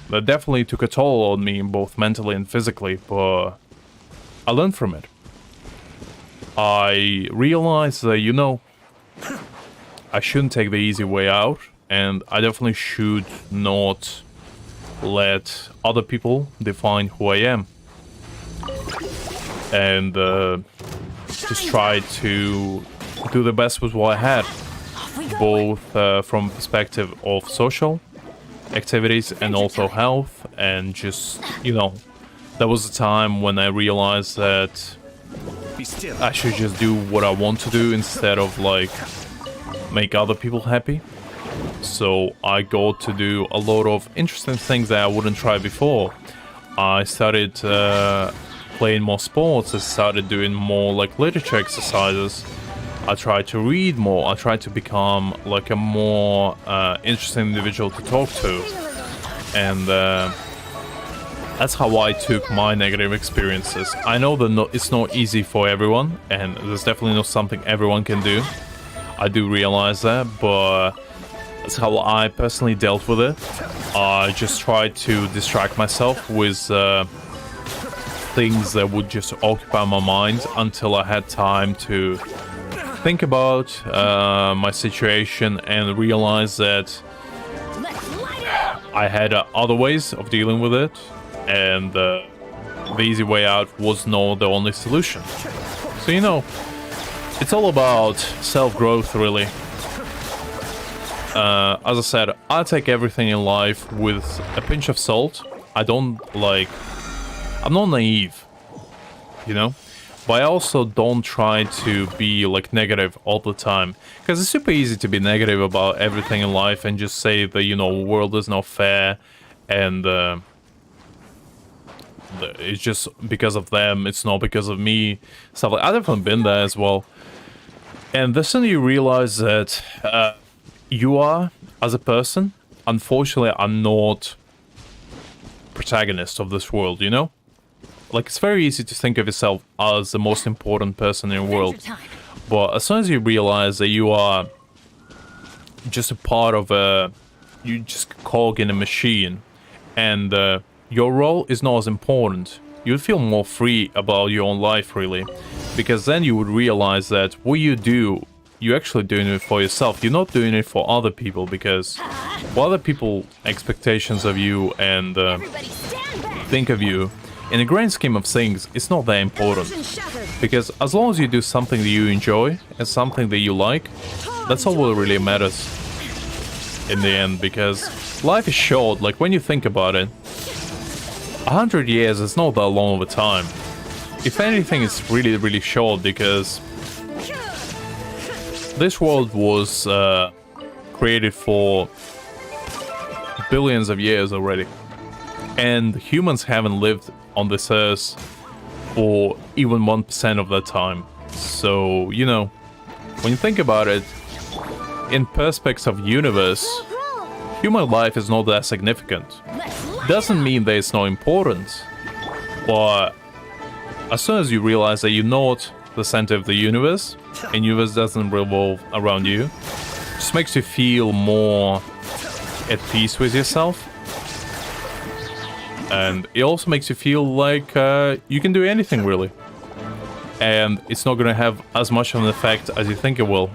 that definitely took a toll on me, both mentally and physically, but I learned from it. I realized that, you know, I shouldn't take the easy way out, and I definitely should not let other people define who I am. And just try to do the best with what I had, both from perspective of social activities and also health, and just, you know, there was a time when I realized that I should just do what I want to do instead of, like, make other people happy. So I got to do a lot of interesting things that I wouldn't try before. I started playing more sports. I started doing more, like, literature exercises. I tried to read more. I tried to become, like, a more interesting individual to talk to. And that's how I took my negative experiences. I know that it's not easy for everyone, and there's definitely not something everyone can do. I do realize that, but that's how I personally dealt with it. I just tried to distract myself with things that would just occupy my mind until I had time to think about my situation and realize that I had other ways of dealing with it, and the easy way out was not the only solution. So, you know, it's all about self-growth, really. As I said, I take everything in life with a pinch of salt. I'm not naive, you know? But I also don't try to be, like, negative all the time. Because it's super easy to be negative about everything in life and just say that, you know, the world is not fair and it's just because of them, it's not because of me. Stuff like I've definitely been there as well. And the sooner you realize that you are, as a person, unfortunately, are not protagonist of this world, you know? Like, it's very easy to think of yourself as the most important person in the world. But as soon as you realize that you are just a part of you just cog in a machine, and your role is not as important, you would feel more free about your own life, really. Because then you would realize that what you do, you're actually doing it for yourself. You're not doing it for other people, because what other people expectations of you and think of you, in the grand scheme of things, it's not that important. Because as long as you do something that you enjoy and something that you like, that's all that really matters in the end. Because life is short. Like, when you think about it, 100 years is not that long of a time. If anything, it's really, really short, because this world was created for billions of years already. And humans haven't lived on this earth for even 1% of that time. So, you know, when you think about it, in perspective of universe, human life is not that significant. Doesn't mean that it's not important. But as soon as you realize that you're not the center of the universe, and universe doesn't revolve around you, it just makes you feel more at peace with yourself. And it also makes you feel like you can do anything, really. And it's not going to have as much of an effect as you think it will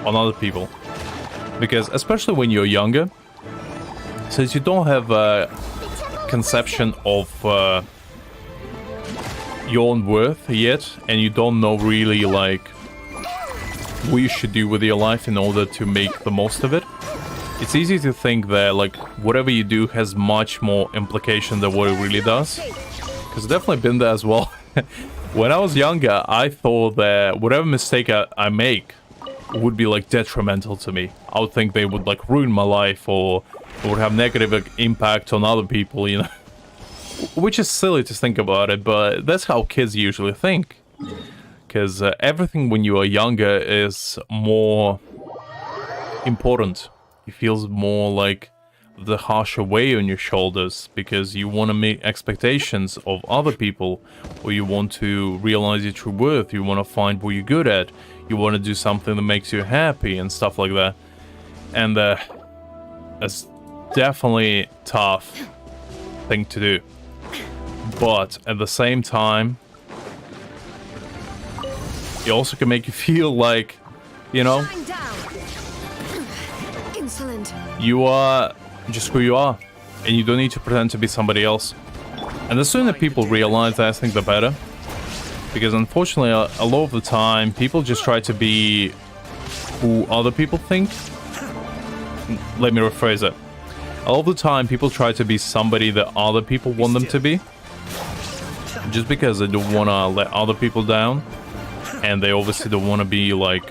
on other people. Because especially when you're younger, since you don't have a conception of your own worth yet, and you don't know really like what you should do with your life in order to make the most of it, it's easy to think that like whatever you do has much more implication than what it really does. Because I've definitely been there as well. When I was younger, I thought that whatever mistake I make would be like detrimental to me. I would think they would like ruin my life, or would have negative impact on other people, you know. Which is silly to think about it, but that's how kids usually think. Because everything when you are younger is more important. It feels more like the harsher weight on your shoulders, because you want to meet expectations of other people, or you want to realize your true worth, you want to find what you're good at, you want to do something that makes you happy and stuff like that. And that's definitely tough thing to do. But at the same time, it also can make you feel like, you know, you are just who you are, and you don't need to pretend to be somebody else. And the sooner people realize that, I think the better. Because unfortunately, a lot of the time, people just try to be who other people think. Let me rephrase it. A lot of the time, people try to be somebody that other people want them to be. Just because they don't want to let other people down. And they obviously don't want to be like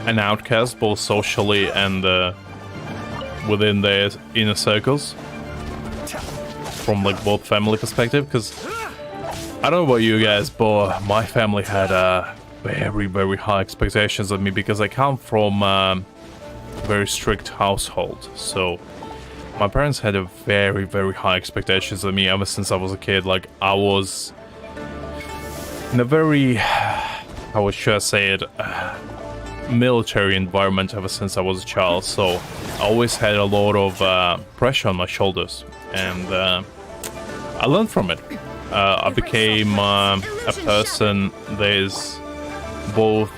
an outcast, both socially and within their inner circles. From like both family perspective. Because I don't know about you guys, but my family had very, very high expectations of me, because I come from a very strict household. So my parents had a very, very high expectations of me ever since I was a kid. Like, I was in a very, how should I say it, military environment ever since I was a child. So I always had a lot of pressure on my shoulders, and I learned from it. I became a person that is both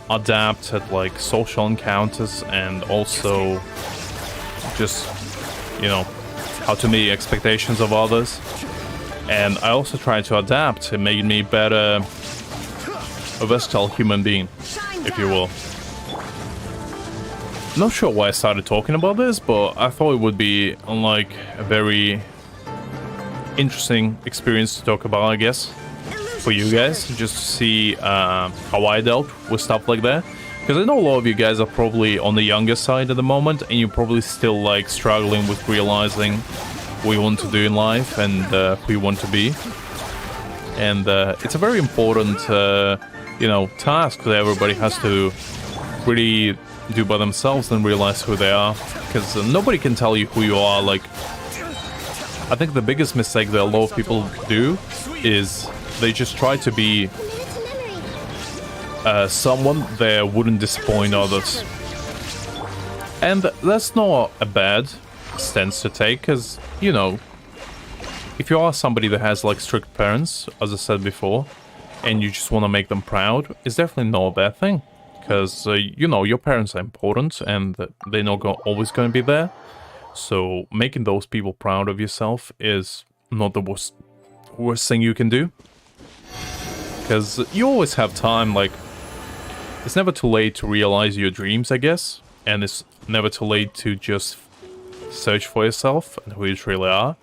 adept at like social encounters, and also just, you know, how to meet expectations of others. And I also try to adapt. It made me better, a versatile human being, if you will. Not sure why I started talking about this, but I thought it would be like a very interesting experience to talk about, I guess, for you guys, just to see how I dealt with stuff like that. Because I know a lot of you guys are probably on the younger side at the moment, and you're probably still like struggling with realizing what you want to do in life and who you want to be. And it's a very important, you know, task that everybody has to really do by themselves and realize who they are. Because nobody can tell you who you are. Like, I think the biggest mistake that a lot of people do is they just try to be someone that wouldn't disappoint others. And that's not a bad stance to take, because, you know, if you are somebody that has like strict parents, as I said before, and you just want to make them proud, it's definitely not a bad thing. Because, you know, your parents are important, and they're not always going to be there. So making those people proud of yourself is not the worst thing you can do. Because you always have time. Like, it's never too late to realize your dreams, I guess. And it's never too late to just search for yourself and who you truly are.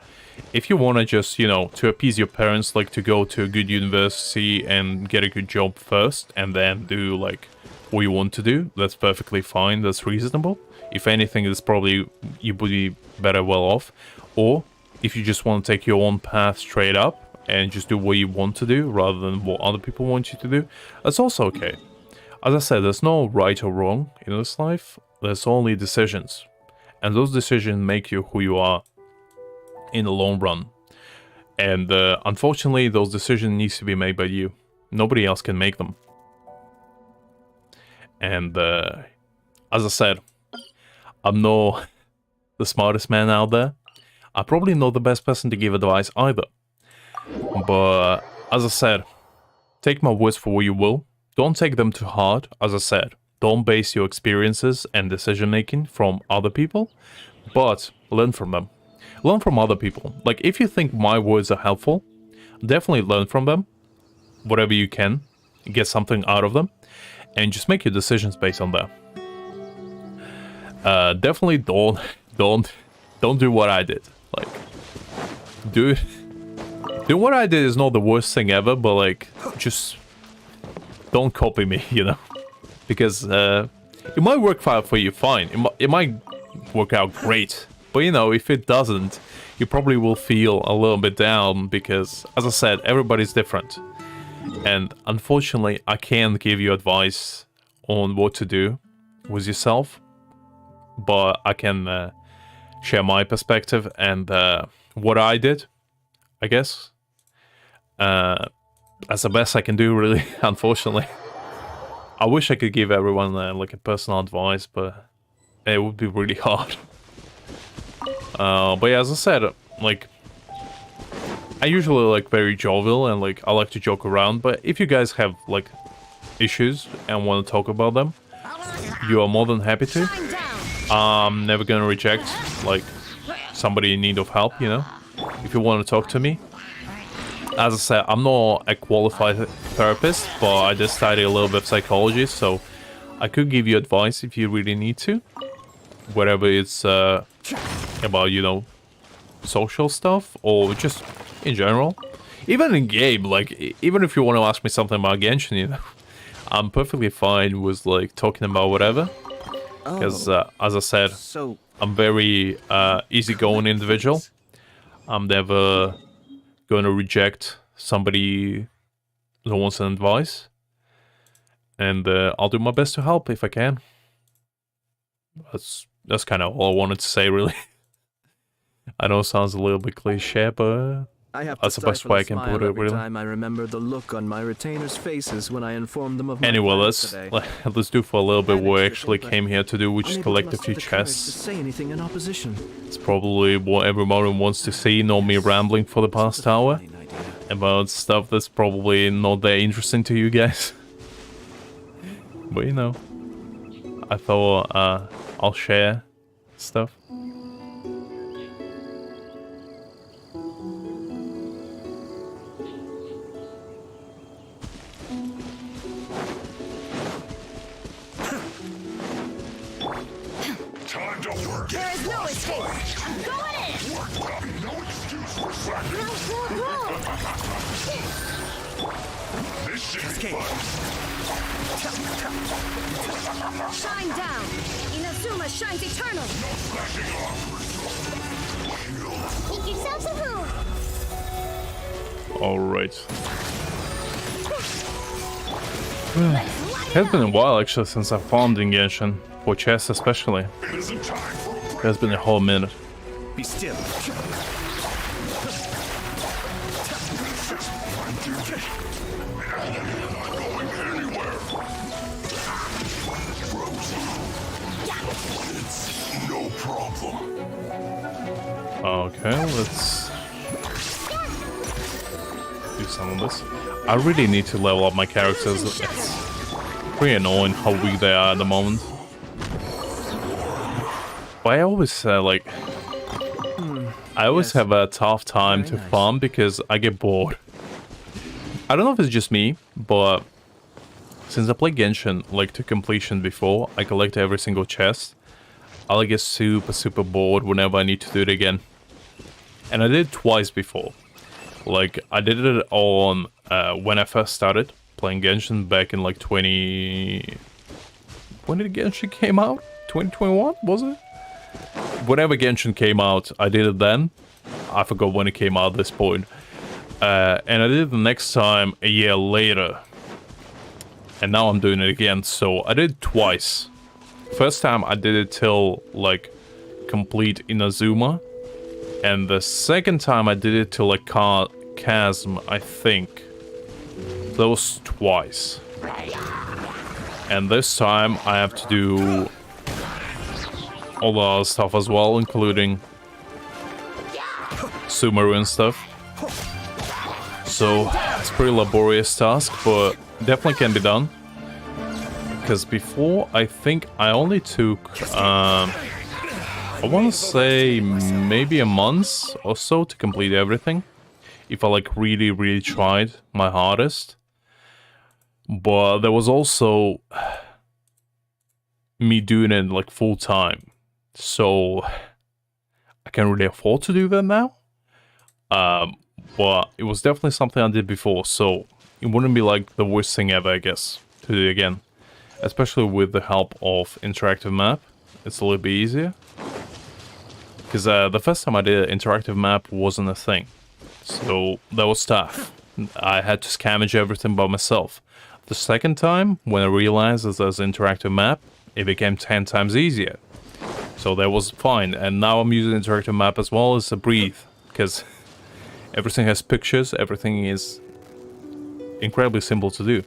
If you want to just, you know, to appease your parents, like to go to a good university and get a good job first, and then do like what you want to do, that's perfectly fine, that's reasonable. If anything, it's probably, you would be better well off. Or if you just want to take your own path straight up and just do what you want to do rather than what other people want you to do, that's also okay. As I said, there's no right or wrong in this life, there's only decisions. And those decisions make you who you are in the long run. And unfortunately, those decisions needs to be made by you. Nobody else can make them. And as I said, I'm not the smartest man out there. I'm probably not the best person to give advice either. But as I said, take my words for what you will. Don't take them too hard. As I said, don't base your experiences and decision making from other people, but learn from them. Learn from other people. Like, if you think my words are helpful, definitely learn from them. Whatever you can, get something out of them, and just make your decisions based on that. Definitely don't do what I did. Like, do what I did is not the worst thing ever, but like, just don't copy me, you know, because it might work out for you fine. It might work out great, but you know, if it doesn't, you probably will feel a little bit down because, as I said, everybody's different. And unfortunately, I can't give you advice on what to do with yourself, but I can share my perspective and what I did, I guess. That's the best I can do, really, unfortunately. I wish I could give everyone like a personal advice, but it would be really hard. But yeah, as I said, like, I usually like very jovial and like I like to joke around, but if you guys have like issues and want to talk about them, you are more than happy to. I'm never gonna reject like somebody in need of help, you know, if you want to talk to me. As I said, I'm not a qualified therapist, but I just study a little bit of psychology, so I could give you advice if you really need to. Whatever it's about, you know, social stuff or just in general. Even in game, like, even if you want to ask me something about Genshin, you know, I'm perfectly fine with, like, talking about whatever. Because, as I said, I'm very easygoing individual. I'm never going to reject somebody who wants an advice. And I'll do my best to help if I can. That's kind of all I wanted to say, really. I know it sounds a little bit cliche, but that's the best way I can put it, really. Time I remember the look on my retainers' faces when I informed them of my anyway, plans let's do for a little bit what we actually came here to do, which is collect a few chests. Say anything in opposition. It's probably what everyone wants to see, not me rambling for the past hour about stuff that's probably not that interesting to you guys. But you know, I thought I'll share stuff. There is no escape. I'm going in. No excuse for slacking. This should be fun. Shine down. Inazuma shines eternal. Flashing off. Make yourselves a move. Alright. It has been a while actually since I farmed in Genshin, for chests especially. It isn't time for It has been a whole minute. Be still. no problem. Okay, let's do some of this. I really need to level up my characters. It's pretty annoying how weak they are at the moment. But I always like, I always have a tough time to farm because I get bored. I don't know if it's just me, but since I played Genshin like to completion before, I collect every single chest. I'll get super bored whenever I need to do it again. And I did it twice before. Like, I did it on when I first started playing Genshin back in like 20... When did Genshin came out? 2021, was it? Whenever Genshin came out, I did it then. I forgot when it came out at this point. And I did it the next time a year later. And now I'm doing it again, so I did it twice. First time I did it till, like, complete Inazuma. And the second time I did it to like chasm, I think. That was twice. And this time I have to do all the other stuff as well, including Sumeru and stuff. So it's a pretty laborious task, but definitely can be done. Because before, I think I only took, I want to say maybe a month or so to complete everything. If I like really tried my hardest. But there was also me doing it like full time. So I can't really afford to do that now. But it was definitely something I did before, so it wouldn't be like the worst thing ever, I guess, to do it again. Especially with the help of interactive map, it's a little bit easier. Because the first time I did an interactive map wasn't a thing, so that was tough. I had to scavenge everything by myself. The second time, when I realized that there's an interactive map, it became 10 times easier. So that was fine, and now I'm using interactive map as well as a breathe, because everything has pictures, everything is incredibly simple to do.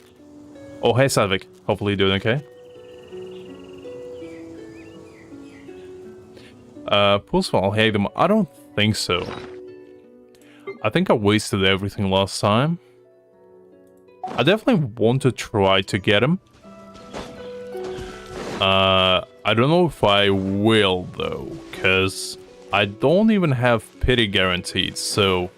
Oh, hey Savik, hopefully you're doing okay. Pulse for Alhaitham, I don't think so. I think I wasted everything last time. I definitely want to try to get him. I don't know if I will though, because I don't even have pity guaranteed, so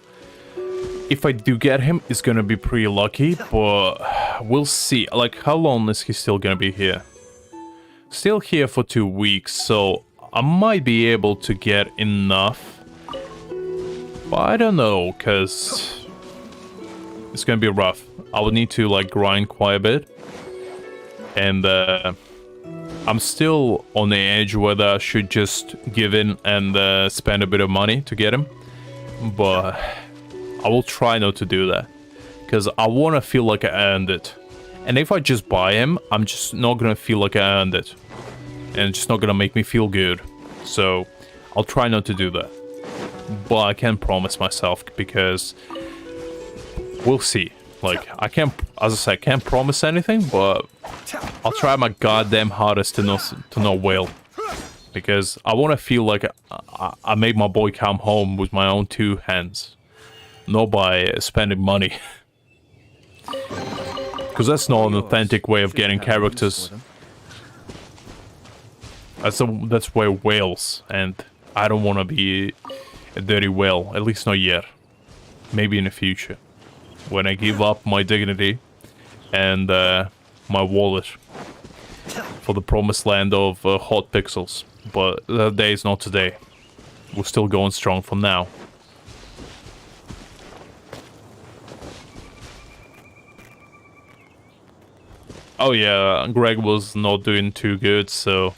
if I do get him, it's gonna be pretty lucky, but we'll see. Like, how long is he still gonna be here? Still here for 2 weeks, so I might be able to get enough. But I don't know, because it's gonna be rough. I would need to, like, grind quite a bit. And, I'm still on the edge whether I should just give in and spend a bit of money to get him. But I will try not to do that, because I want to feel like I earned it. And if I just buy him, I'm just not going to feel like I earned it. And it's just not going to make me feel good. So I'll try not to do that. But I can't promise myself, because we'll see. Like, I can't, as I said, I can't promise anything, but I'll try my goddamn hardest to not wail. Because I want to feel like I made my boy come home with my own 2 hands. Not by spending money. Because that's not an authentic way of getting characters. That's where whales, and I don't want to be a dirty whale, at least not yet. Maybe in the future. When I give up my dignity and my wallet for the promised land of hot pixels. But that day is not today. We're still going strong from now. Oh yeah, Greg was not doing too good, so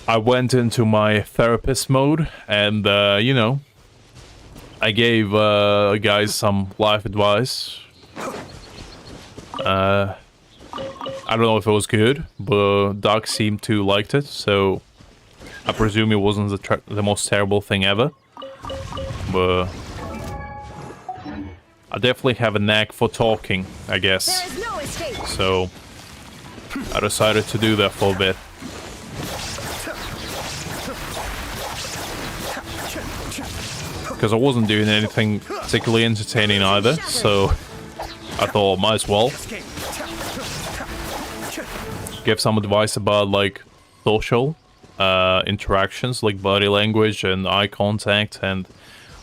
I went into my therapist mode and, you know, I gave guys some life advice. I don't know if it was good, but Doc seemed to liked it, so I presume it wasn't the most terrible thing ever. But I definitely have a knack for talking, I guess. There is no escape. So I decided to do that for a bit. Because I wasn't doing anything particularly entertaining either, so I thought might as well give some advice about like social interactions, like body language and eye contact and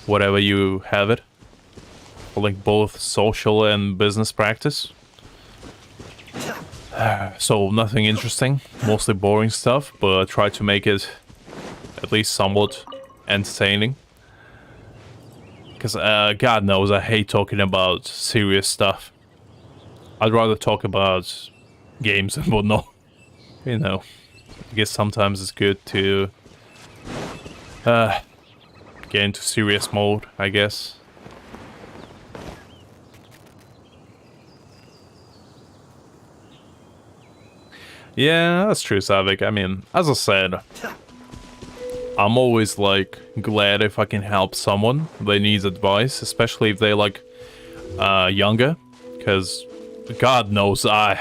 whatever you have it, or like both social and business practice. So nothing interesting, mostly boring stuff, but I tried to make it at least somewhat entertaining. Because, God knows, I hate talking about serious stuff. I'd rather talk about games and whatnot. You know, I guess sometimes it's good to get into serious mode, I guess. Yeah, that's true, Savik. I mean, as I said, I'm always like glad if I can help someone that needs advice, especially if they like younger, because God knows I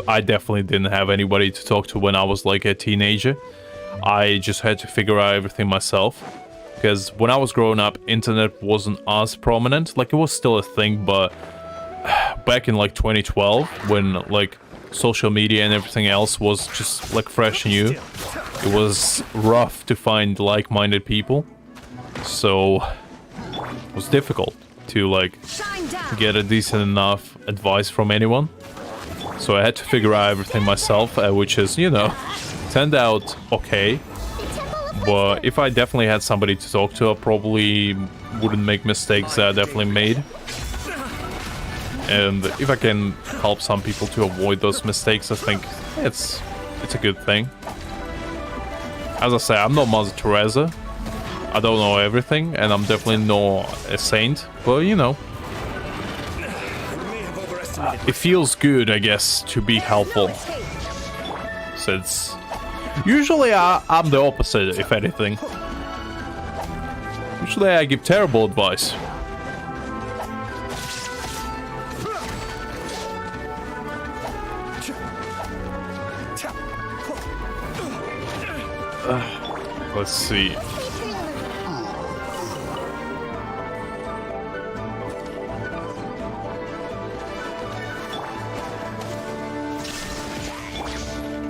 definitely didn't have anybody to talk to when I was like a teenager. I just had to figure out everything myself, because when I was growing up, internet wasn't as prominent. Like, it was still a thing, but back in like 2012, when like social media and everything else was just like fresh and new, it was rough to find like-minded people. So it was difficult to like get a decent enough advice from anyone. So I had to figure out everything myself, which is, you know, turned out okay. But if I definitely had somebody to talk to, I probably wouldn't make mistakes that I definitely made. And if I can help some people to avoid those mistakes, I think it's a good thing. As I say, I'm not Mother Teresa. I don't know everything, and I'm definitely not a saint. But, you know, it feels good, I guess, to be helpful. Since usually I'm the opposite, if anything. Usually I give terrible advice. Let's see.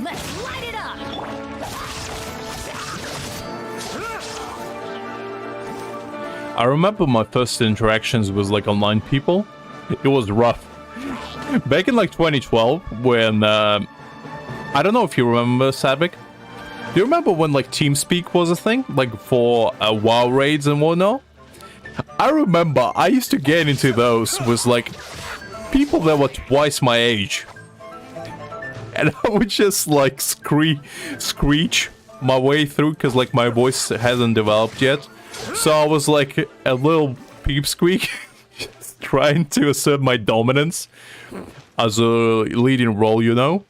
Let's light it up. I remember my first interactions with like online people. It was rough. Back in like 2012, when I don't know if you remember, Sadvik. Do you remember when like TeamSpeak was a thing, like for WoW raids and whatnot? I remember I used to get into those with like people that were twice my age, and I would just like screech my way through because like my voice hasn't developed yet. So I was like a little peep squeak, trying to assert my dominance as a leading role, you know,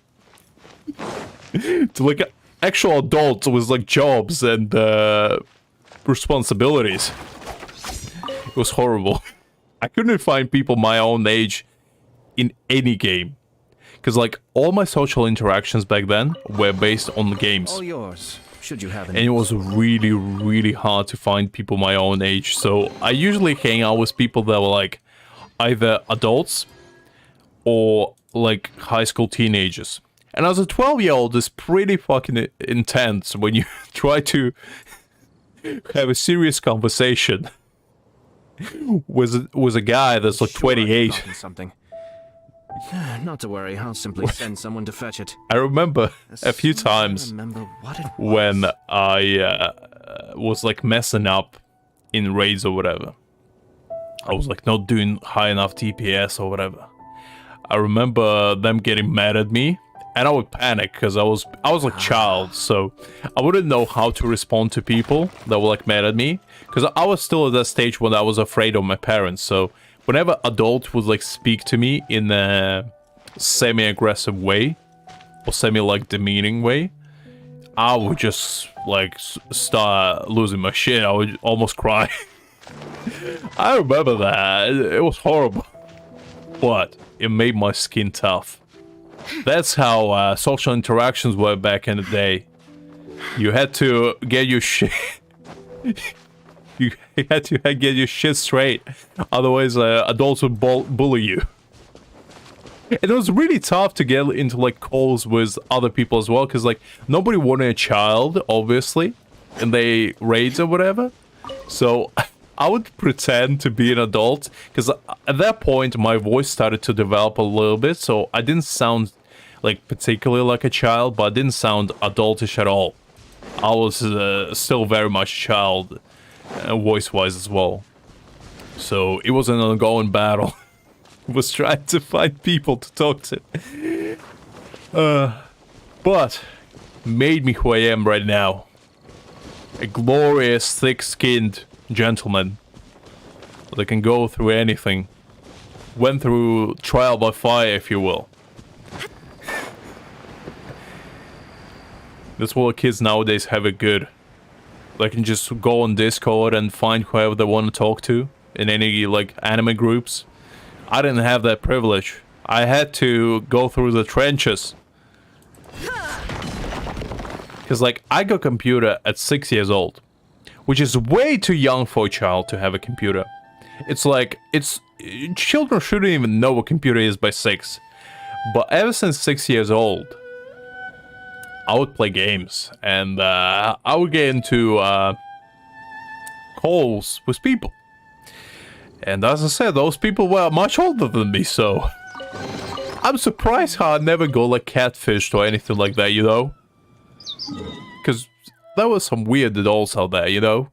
to like actual adults with like jobs and responsibilities. It was horrible. I couldn't find people my own age in any game, because like all my social interactions back then were based on the games. All yours. Should you have any? And it was really hard to find people my own age. So I usually hang out with people that were like either adults or like high school teenagers. And as a 12-year-old, it's pretty fucking intense when you try to have a serious conversation with a guy that's like 28. Something. Not to worry, I'll simply send someone to fetch it. I remember a few times when I was like messing up in raids or whatever. I was like not doing high enough DPS or whatever. I remember them getting mad at me, and I would panic because I was like child, so I wouldn't know how to respond to people that were like mad at me, because I was still at that stage when I was afraid of my parents. So whenever adults would like speak to me in a semi-aggressive way or semi-like demeaning way, I would just like start losing my shit. I would almost cry. I remember that. It was horrible, but it made my skin tough. That's how social interactions were back in the day. You had to get your shit. You had to get your shit straight, otherwise adults would bully you. And it was really tough to get into like calls with other people as well, because like nobody wanted a child, obviously, in they raids or whatever. So I would pretend to be an adult, because at that point my voice started to develop a little bit, so I didn't sound like particularly like a child, but I didn't sound adultish at all. I was still very much child, voice-wise as well. So it was an ongoing battle. Was trying to find people to talk to. But made me who I am right now. A glorious, thick-skinned gentleman that can go through anything. Went through trial by fire, if you will. That's what kids nowadays have it good. They can just go on Discord and find whoever they want to talk to in any, like, anime groups. I didn't have that privilege. I had to go through the trenches. Because, like, I got a computer at 6 years old, which is way too young for a child to have a computer. It's like, children shouldn't even know what a computer is by 6. But ever since 6 years old, I would play games, and I would get into calls with people. And as I said, those people were much older than me, so I'm surprised how I never got, like, catfished or anything like that, you know? Because there were some weird adults out there, you know?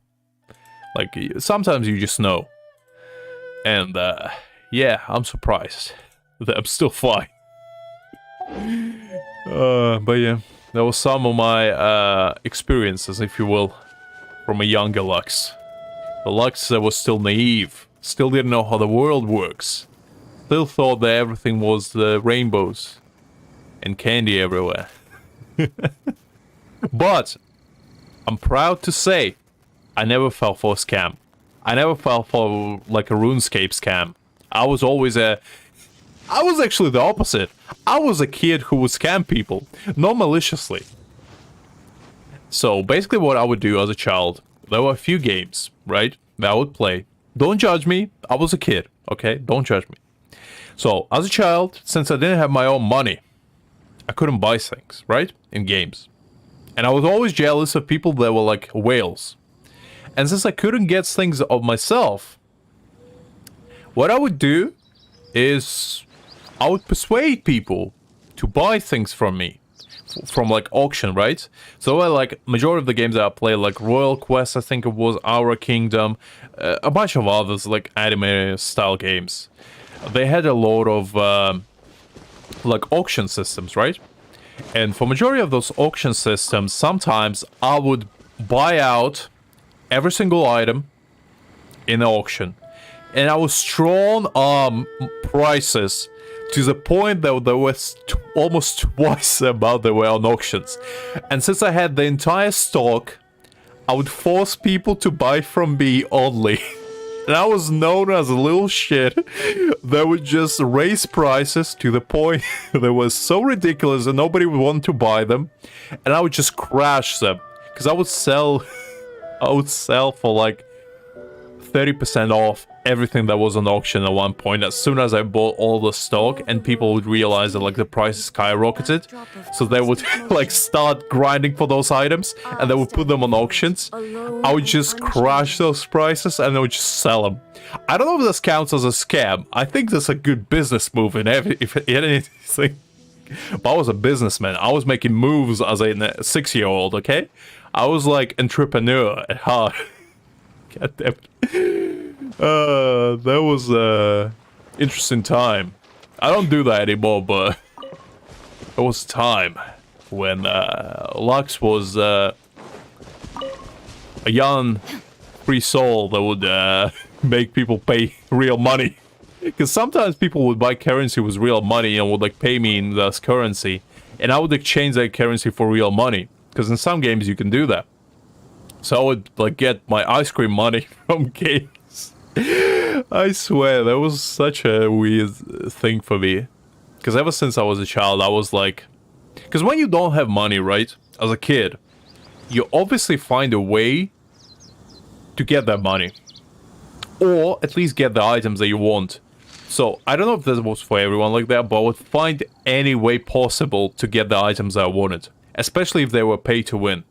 Like, sometimes you just know. And, yeah, I'm surprised that I'm still fine. But yeah, that was some of my experiences, if you will, from a younger Lux. The Lux that was still naive, still didn't know how the world works, still thought that everything was rainbows and candy everywhere. But I'm proud to say I never fell for a scam. I never fell for, like, a RuneScape scam. I was actually the opposite. I was a kid who would scam people, not maliciously. So basically what I would do as a child, there were a few games, right, that I would play. Don't judge me, I was a kid, okay? Don't judge me. So as a child, since I didn't have my own money, I couldn't buy things, right, in games. And I was always jealous of people that were like whales. And since I couldn't get things of myself, what I would do is I would persuade people to buy things from me. From, like, auction, right? So, like, majority of the games that I play, like Royal Quest, I think it was, Our Kingdom, a bunch of others, like, anime-style games. They had a lot of, like, auction systems, right? And for majority of those auction systems, sometimes I would buy out every single item in the auction. And I was strong prices to the point that there was almost twice the amount they were on auctions. And since I had the entire stock, I would force people to buy from me only. And I was known as a little shit that would just raise prices to the point that was so ridiculous that nobody would want to buy them. And I would just crash them. Because I would sell for like 30% off everything that was on auction at one point as soon as I bought all the stock, and people would realize that, like, the prices skyrocketed, so they would like start grinding for those items and they would put them on auctions. I would just crash those prices and I would just sell them. I don't know if this counts as a scam. I think that's a good business move if anything. But I was a businessman. I was making moves as a 6-year-old, okay? I was like entrepreneur at heart. God damn it. That was interesting time. I don't do that anymore, but it was a time when Lux was a young free soul that would make people pay real money. Because sometimes people would buy currency with real money and would, like, pay me in this currency, and I would exchange that currency for real money. Because in some games you can do that. So I would, like, get my ice cream money from games. I swear, that was such a weird thing for me. Because ever since I was a child, I was like... Because when you don't have money, right, as a kid, you obviously find a way to get that money. Or at least get the items that you want. So, I don't know if this was for everyone like that, but I would find any way possible to get the items that I wanted. Especially if they were pay to win.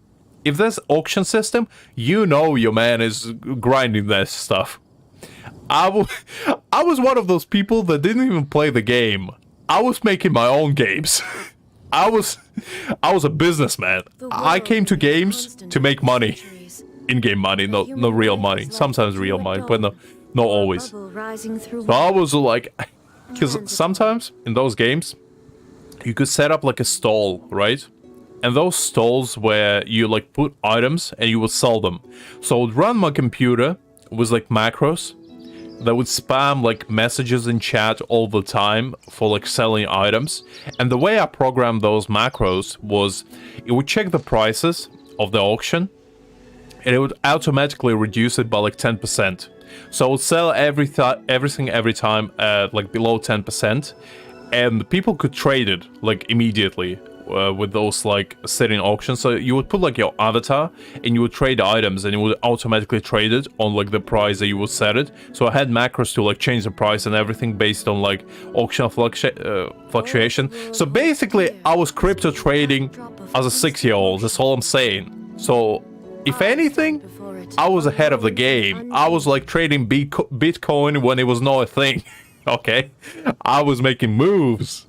If there's auction system, you know your man is grinding that stuff. I was one of those people that didn't even play the game. I was making my own games. I was a businessman. I came to games to make money. In-game money, not real money. Sometimes real money, but not always. So I was like... Because sometimes, in those games, you could set up like a stall, right? And those stalls where you, like, put items and you would sell them. So I would run my computer with, like, macros that would spam, like, messages in chat all the time for, like, selling items. And the way I programmed those macros was it would check the prices of the auction. and it would automatically reduce it by like 10%. So I would sell everything every time at like below 10%, and people could trade it like immediately with those like sitting auctions. So you would put like your avatar and you would trade items, and it would automatically trade it on like the price that you would set it. So I had macros to like change the price and everything based on like auction fluctuation. So basically I was crypto trading as a 6-year-old, that's all I'm saying. So if anything, I was ahead of the game. I was like trading Bitcoin when it was not a thing. Okay, I was making moves.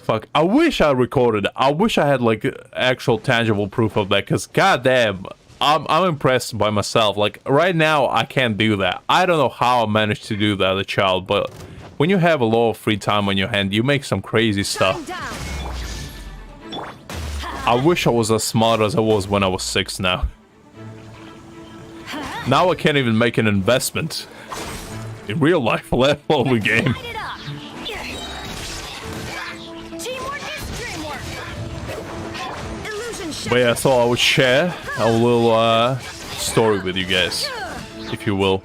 Fuck, I wish I recorded it. I wish I had like actual tangible proof of that, because goddamn, I'm impressed by myself. Like right now I can't do that. I don't know how I managed to do that as a child, but when you have a lot of free time on your hand, you make some crazy stuff. I wish I was as smart as I was when I was 6 now. Now I can't even make an investment in real life, let alone the game. Light it up. Teamwork is dreamwork. Illusion shot. But yeah, I thought I would share a little story with you guys, if you will.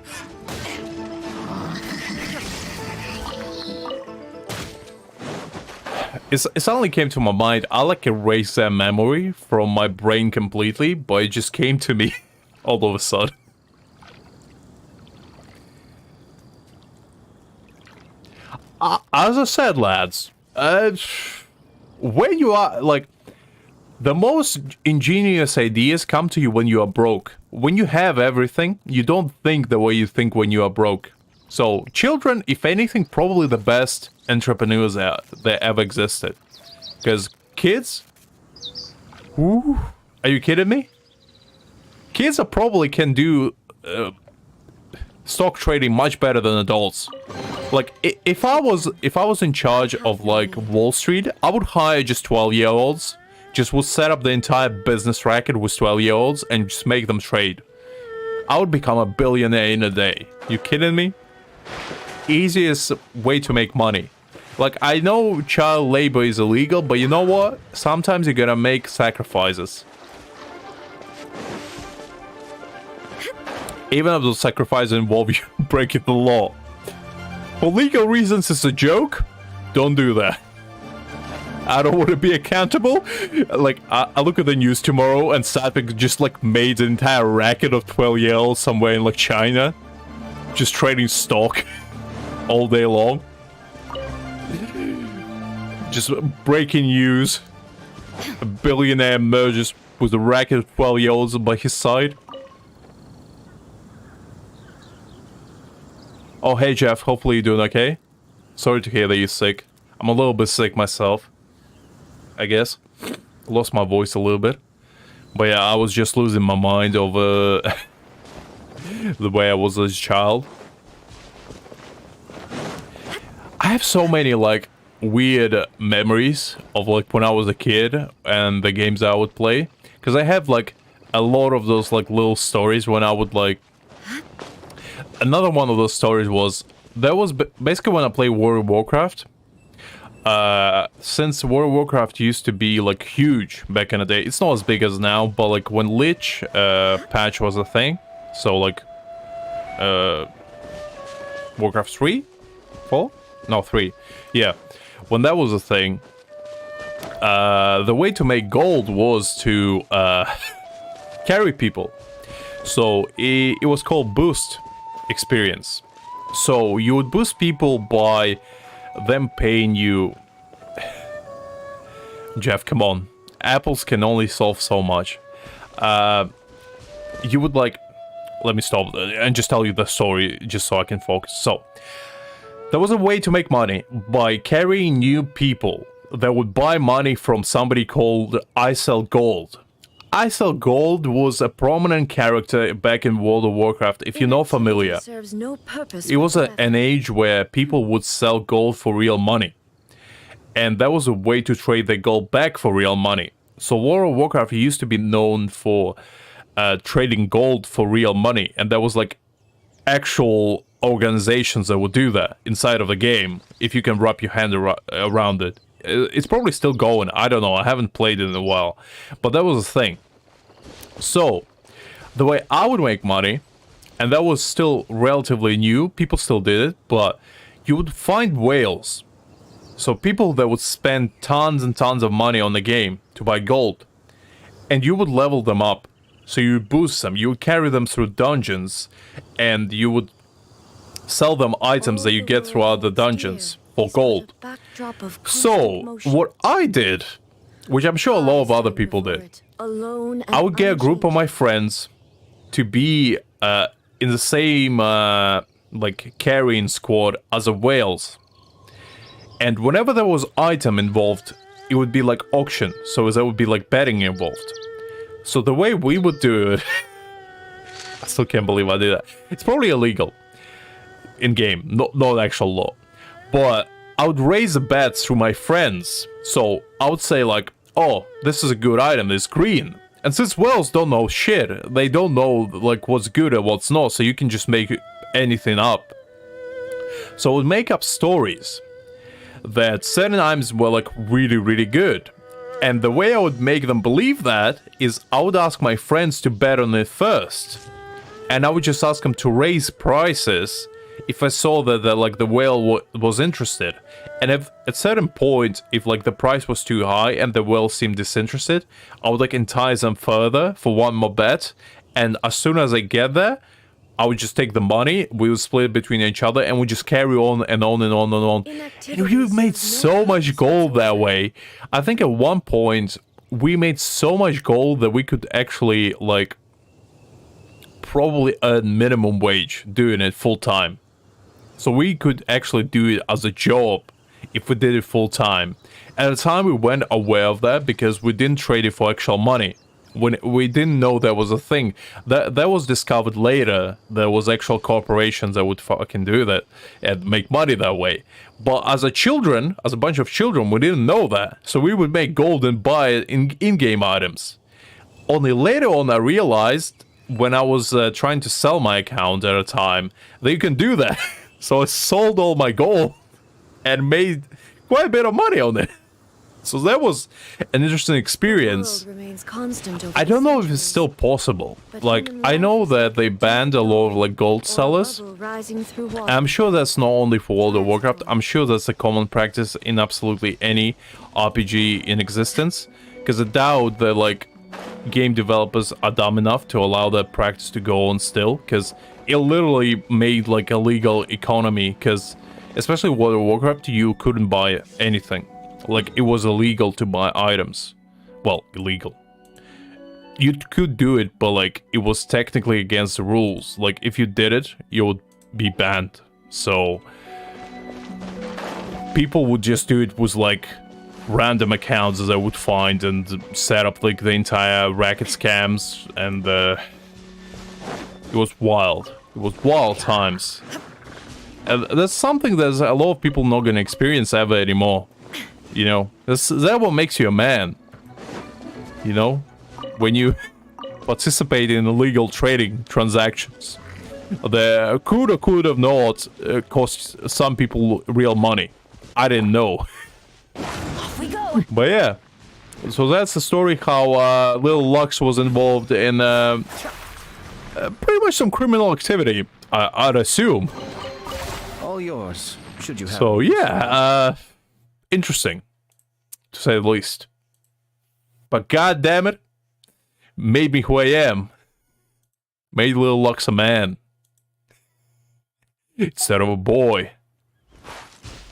It suddenly came to my mind. I like erased that memory from my brain completely, but it just came to me all of a sudden. As I said, lads, when you are like, the most ingenious ideas come to you when you are broke. When you have everything, you don't think the way you think when you are broke. So children, if anything, probably the best entrepreneurs that ever existed. Because kids, whoo, are you kidding me? Kids probably can do stock trading much better than adults. Like if I was in charge of like Wall Street, I would hire just 12-year-olds. Just would set up the entire business racket with 12-year-olds and just make them trade. I would become a billionaire in a day. You kidding me? Easiest way to make money. Like, I know child labor is illegal, but you know what? Sometimes you gotta make sacrifices. Even if those sacrifices involve you breaking the law. For legal reasons, it's a joke. Don't do that. I don't want to be accountable. Like, I look at the news tomorrow and Satvik just like made an entire racket of 12-year-olds somewhere in like China. Just trading stock all day long. Just breaking news. A billionaire merges with a racket of 12-year-olds by his side. Oh, hey Jeff, hopefully you're doing okay. Sorry to hear that you're sick. I'm a little bit sick myself, I guess. Lost my voice a little bit. But yeah, I was just losing my mind over the way I was as a child. I have so many like weird memories of like when I was a kid and the games I would play. Because I have like a lot of those like little stories when I would like... Another one of those stories was... That was basically when I played World of Warcraft. Since World of Warcraft used to be like huge back in the day. It's not as big as now, but like when Lich patch was a thing. So like... Warcraft 3? 4? No, 3. Yeah. When that was a thing, the way to make gold was to carry people. So it was called boost experience. So you would boost people by them paying you... Jeff, come on. Apples can only solve so much. You would like... Let me stop and just tell you the story just so I can focus. So, there was a way to make money by carrying new people that would buy money from somebody called I Sell Gold. I Sell Gold was a prominent character back in World of Warcraft, if you're not familiar. Serves no purpose. It was an age where people would sell gold for real money. And that was a way to trade their gold back for real money. So World of Warcraft used to be known for trading gold for real money. And there was like actual organizations that would do that inside of the game, if you can wrap your hand around it. It's probably still going. I don't know. I haven't played it in a while. But that was a thing. So, the way I would make money, and that was still relatively new, people still did it, but you would find whales. So people that would spend tons and tons of money on the game to buy gold, and you would level them up. So you would boost them, you would carry them through dungeons, and you would sell them items that you get throughout the dungeons for gold. So, what I did, which I'm sure a lot of other people did, I would get a group of my friends to be in the same like carrying squad as the whales. And whenever there was item involved, it would be like auction, so there would be like betting involved. So the way we would do it, I still can't believe I did that. It's probably illegal in game, not actual law. But I would raise the bets through my friends. So I would say like, oh, this is a good item, it's green. And since whales don't know shit, they don't know like what's good and what's not, so you can just make anything up. So I would make up stories that certain items were like really, really good. And the way I would make them believe that is I would ask my friends to bet on it first. And I would just ask them to raise prices if I saw that like the whale was interested. And if at certain point, if like the price was too high and the whale seemed disinterested, I would like entice them further for one more bet. And as soon as I get there, I would just take the money, we would split it between each other, and we just carry on and on and on and on. And we made so much gold that way. I think at one point, we made so much gold that we could actually, like, probably earn minimum wage doing it full time. So we could actually do it as a job if we did it full time. At the time, we weren't aware of that because we didn't trade it for actual money. When we didn't know that was a thing. That was discovered later. There was actual corporations that would fucking do that and make money that way. But as a bunch of children, we didn't know that. So we would make gold and buy it in-game items. Only later on I realized, when I was trying to sell my account at a time, that you can do that. So I sold all my gold and made quite a bit of money on it. So that was an interesting experience. I don't know if it's still possible. Like, I know that they banned a lot of like gold sellers. I'm sure that's not only for World of Warcraft. I'm sure that's a common practice in absolutely any RPG in existence. Because I doubt that like game developers are dumb enough to allow that practice to go on still. Because it literally made like a legal economy. Because especially World of Warcraft, you couldn't buy anything. Like, it was illegal to buy items. Well, illegal. You could do it, but, like, it was technically against the rules. Like, if you did it, you would be banned. So, people would just do it with, like, random accounts that I would find and set up, like, the entire racket scams. And, it was wild. It was wild times. And that's something that a lot of people not gonna experience ever anymore. You know, that what makes you a man. You know, when you participate in illegal trading transactions, the could or could have not cost some people real money. I didn't know. Off we go. But yeah, so that's the story how little Lux was involved in pretty much some criminal activity, I'd assume. All yours, should you have. So yeah, interesting, to say the least. But god damn it, made me who I am. Made little Lux a man. Instead of a boy.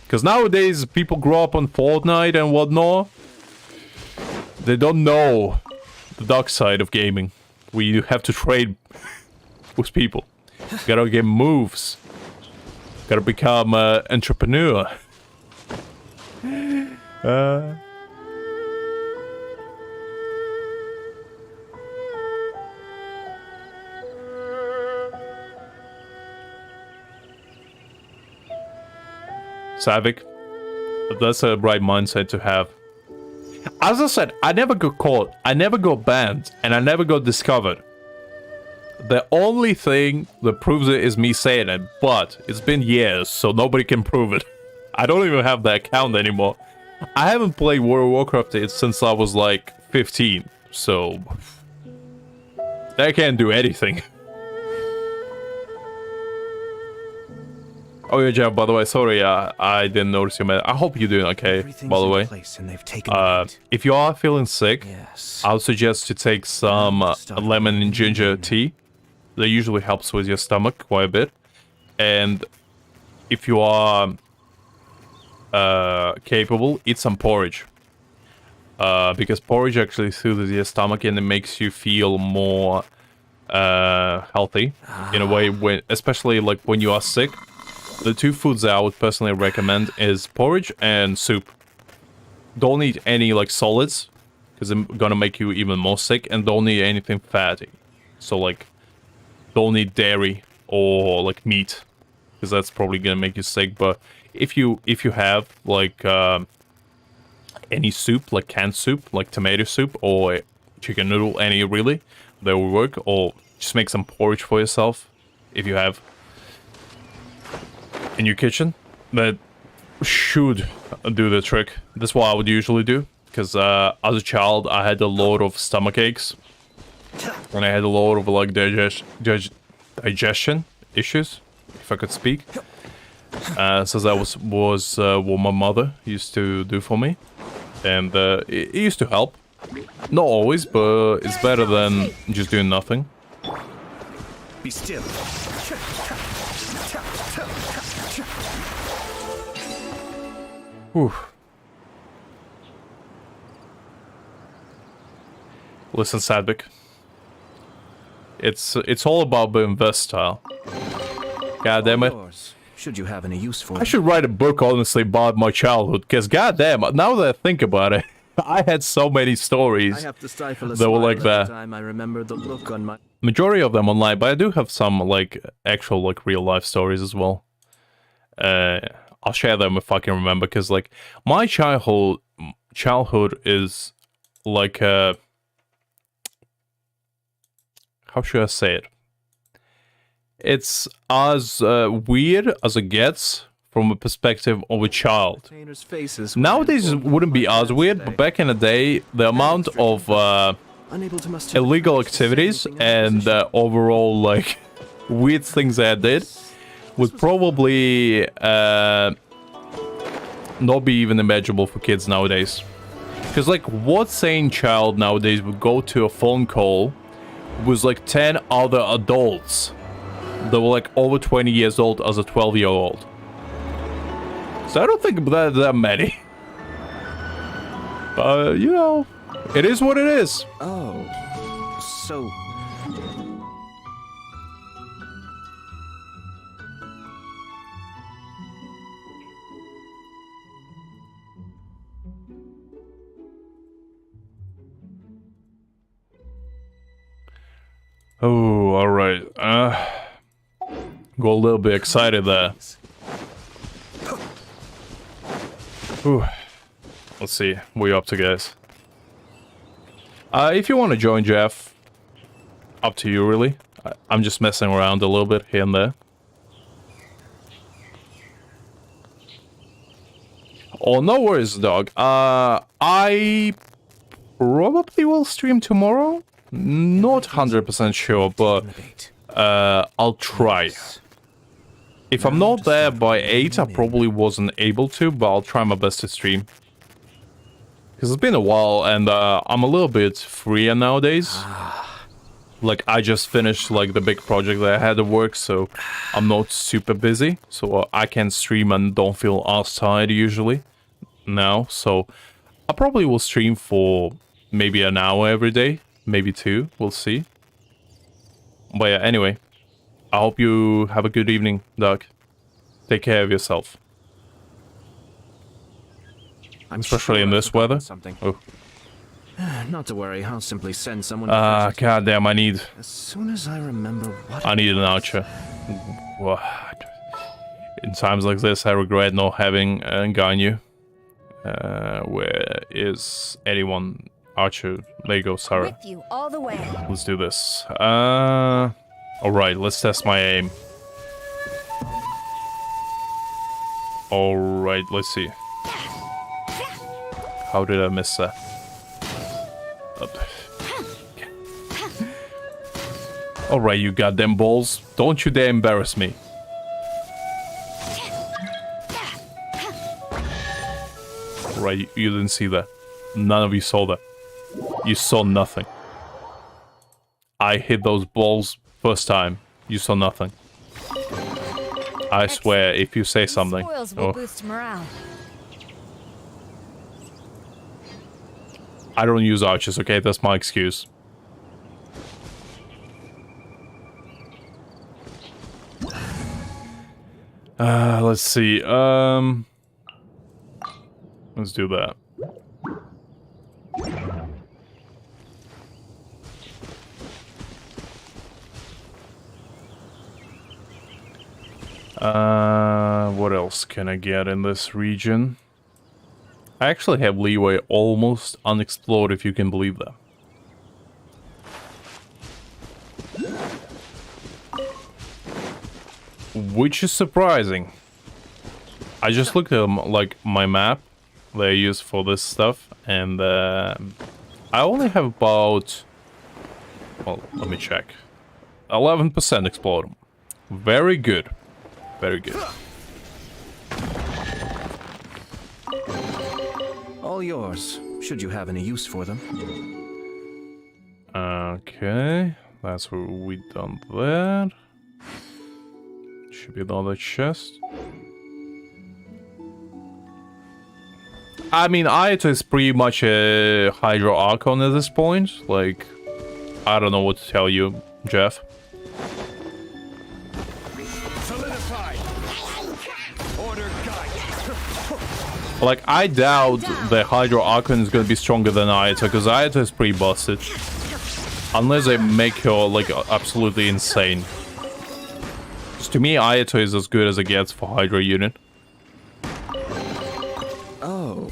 Because nowadays, people grow up on Fortnite and whatnot. They don't know the dark side of gaming. We have to trade with people. Gotta get moves. Gotta become an entrepreneur. Savik, that's a right mindset to have. As I said, I never got caught, I never got banned, and I never got discovered. The only thing that proves it is me saying it, but it's been years, so nobody can prove it. I don't even have the account anymore. I haven't played World of Warcraft since I was like 15, so I can't do anything. Oh yeah, Jeff, by the way, sorry, I didn't notice you, man. I hope you're doing okay, Everything's by the in way. place and they've taken the bait. If you are feeling sick, Yes. I would suggest to take some lemon and ginger tea. That usually helps with your stomach quite a bit. And if you are capable, eat some porridge. Because porridge actually soothes your stomach and it makes you feel more healthy in a way, when, especially like when you are sick. The two foods that I would personally recommend is porridge and soup. Don't eat any like solids, because they're gonna make you even more sick, and don't eat anything fatty. So like, don't eat dairy or like meat, because that's probably gonna make you sick. But if you have like any soup, like canned soup, like tomato soup or chicken noodle, any really, that will work. Or just make some porridge for yourself if you have in your kitchen. That should do the trick. That's what I would usually do, because as a child I had a lot of stomach aches and I had a lot of like digestion issues, if I could speak. So that was what my mother used to do for me, and it used to help. Not always, but it's better than just doing nothing. Be still. Whew. Listen, Sadvik. It's all about being versatile. God damn it. Yours, should you have any use for I should write a book, honestly, about my childhood, because goddamn, now that I think about it, I had so many I stories have to stifle a that were smile like every that. time I remember the look on my... Majority of them online, but I do have some like actual like real life stories as well. I'll share them if I can remember, because like my childhood is like how should I say it? It's as weird as it gets from a perspective of a child. Entertainers' faces were Nowadays it informed wouldn't be of my as weird, plans but back in the day, the amount of Unable to muster illegal courage to say activities anything in and opposition. overall like weird things that I did would probably not be even imaginable for kids nowadays. Because like, what sane child nowadays would go to a phone call with like 10 other adults that were like over 20 years old as a 12-year-old? So I don't think that many. You know, it is what it is. Oh, so... Oh, all right. Got a little bit excited there. Whew. Let's see. What are you up to, guys? If you want to join, Jeff, up to you, really. I'm just messing around a little bit here and there. Oh, no worries, dog. I probably will stream tomorrow. Not 100% sure, but I'll try. If I'm not there by 8, I probably wasn't able to, but I'll try my best to stream. Because it's been a while, and I'm a little bit freer nowadays. Like, I just finished, like, the big project that I had to work, so I'm not super busy. So I can stream and don't feel as tired usually now. So I probably will stream for maybe an hour every day. Maybe 2, we'll see. But yeah, anyway. I hope you have a good evening, Doug. Take care of yourself. Especially in this weather. Something. Oh. Not to worry, I'll simply send someone. Goddamn, I need As soon as I remember what. an archer. What? In times like this, I regret not having Ganyu. Where is anyone? Archer, there you go, Sarah. With you all the way. Let's do this. Alright, let's test my aim. Alright, let's see. How did I miss that? Alright, you goddamn balls. Don't you dare embarrass me. Right, you didn't see that. None of you saw that. You saw nothing. I hit those balls first time. You saw nothing. I swear, if you say something. Spoils will boost morale. I don't use archers, okay? That's my excuse. Let's see. Let's do that. What else can I get in this region? I actually have leeway almost unexplored, if you can believe that. Which is surprising. I just looked at like my map that I use for this stuff, and I only have about, well, let me check, 11% explored. Very good. Very good. All yours, should you have any use for them. Okay, that's where we done that. Should be another chest. I mean, Ayato is pretty much a Hydro Archon at this point. Like, I don't know what to tell you, Jeff. Like, I doubt the Hydro Archon is gonna be stronger than Ayato, because Ayato is pretty busted. Unless they make her, like, absolutely insane. Because to me, Ayato is as good as it gets for Hydro unit. Oh,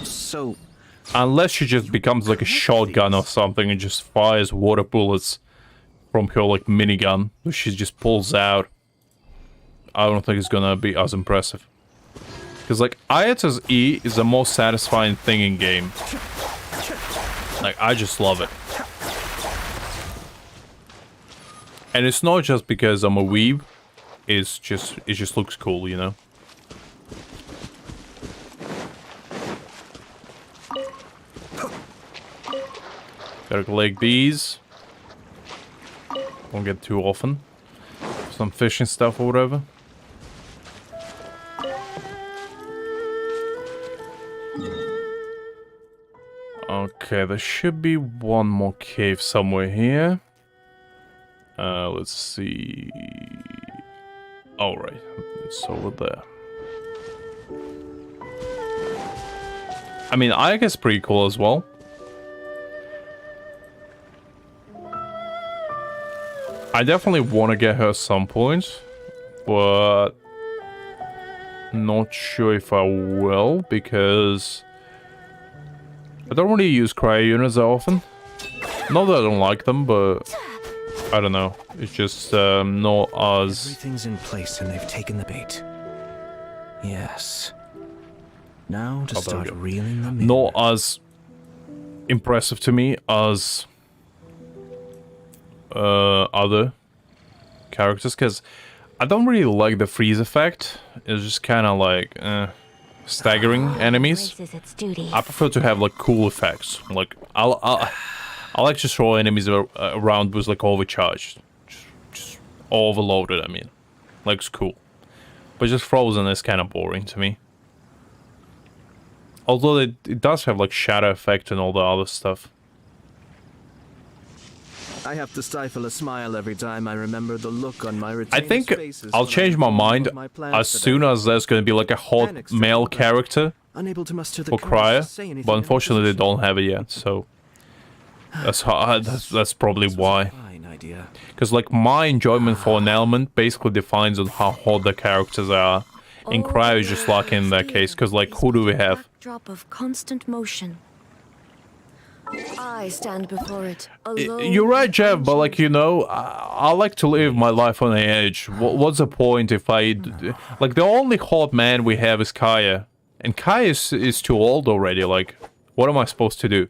so... Unless she just becomes like a shotgun or something and just fires water bullets from her, like, minigun, which she just pulls out. I don't think it's gonna be as impressive. Because, like, Ayato's E is the most satisfying thing in game. Like, I just love it. And it's not just because I'm a weeb. It just looks cool, you know? Gotta collect these. Won't get too often. Some fishing stuff or whatever. Okay, there should be one more cave somewhere here. Let's see. Alright, it's over there. I mean, Ayaka is pretty cool as well. I definitely want to get her some point, but not sure if I will, because I don't really use cryo units that often. Not that I don't like them, but I don't know. It's just not as... Everything's in place and they've taken the bait. Yes. Now to start reeling them in. Not as impressive to me as other characters, because I don't really like the freeze effect. It's just kind of like staggering enemies. I prefer to have like cool effects. Like I like to throw enemies around with like overcharged, just overloaded. I mean, like it's cool, but just frozen is kind of boring to me. Although it does have like shadow effect and all the other stuff. I have to stifle a smile every time I remember the look on my I think I'll change my mind as soon as there's going to be like a hot male character unable to muster the for Cryo, but unfortunately they don't have it yet, so that's probably why. Because like my enjoyment for an element basically defines on how hot the characters are. In Cryo is just lucky in that case, because like who do we have? Drop of constant motion. I stand before it alone. You're right, Jeff, but like, you know, I like to live my life on the edge. What's the point if I... Like, the only hot man we have is Kaya. And Kai is too old already, like, what am I supposed to do?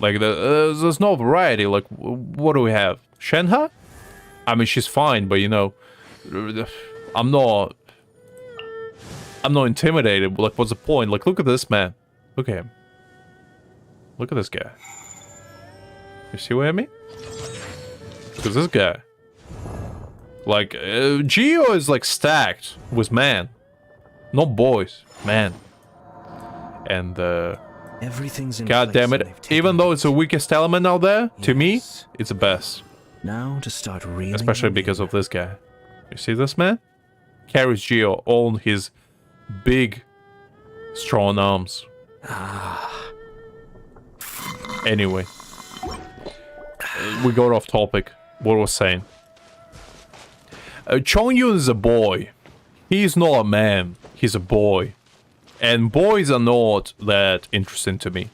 Like, there's no variety, like, what do we have? Shenhe? I mean, she's fine, but, you know, I'm not intimidated, like, what's the point? Like, look at this man. Look at him. Look at this guy. You see what I mean? Look at this guy. Like, Geo is, like, stacked with man. Not boys, man. And, Everything's in God place damn and it. they've taken Even though the it's the weakest element out there, to me, Yes. it's the best. Now to start reeling. Especially them because in. of this guy. You see this man? Carries Geo on his big, strong arms. Anyway. We got off topic. What was saying? Chongyun is a boy. He's not a man. He's a boy. And boys are not that interesting to me.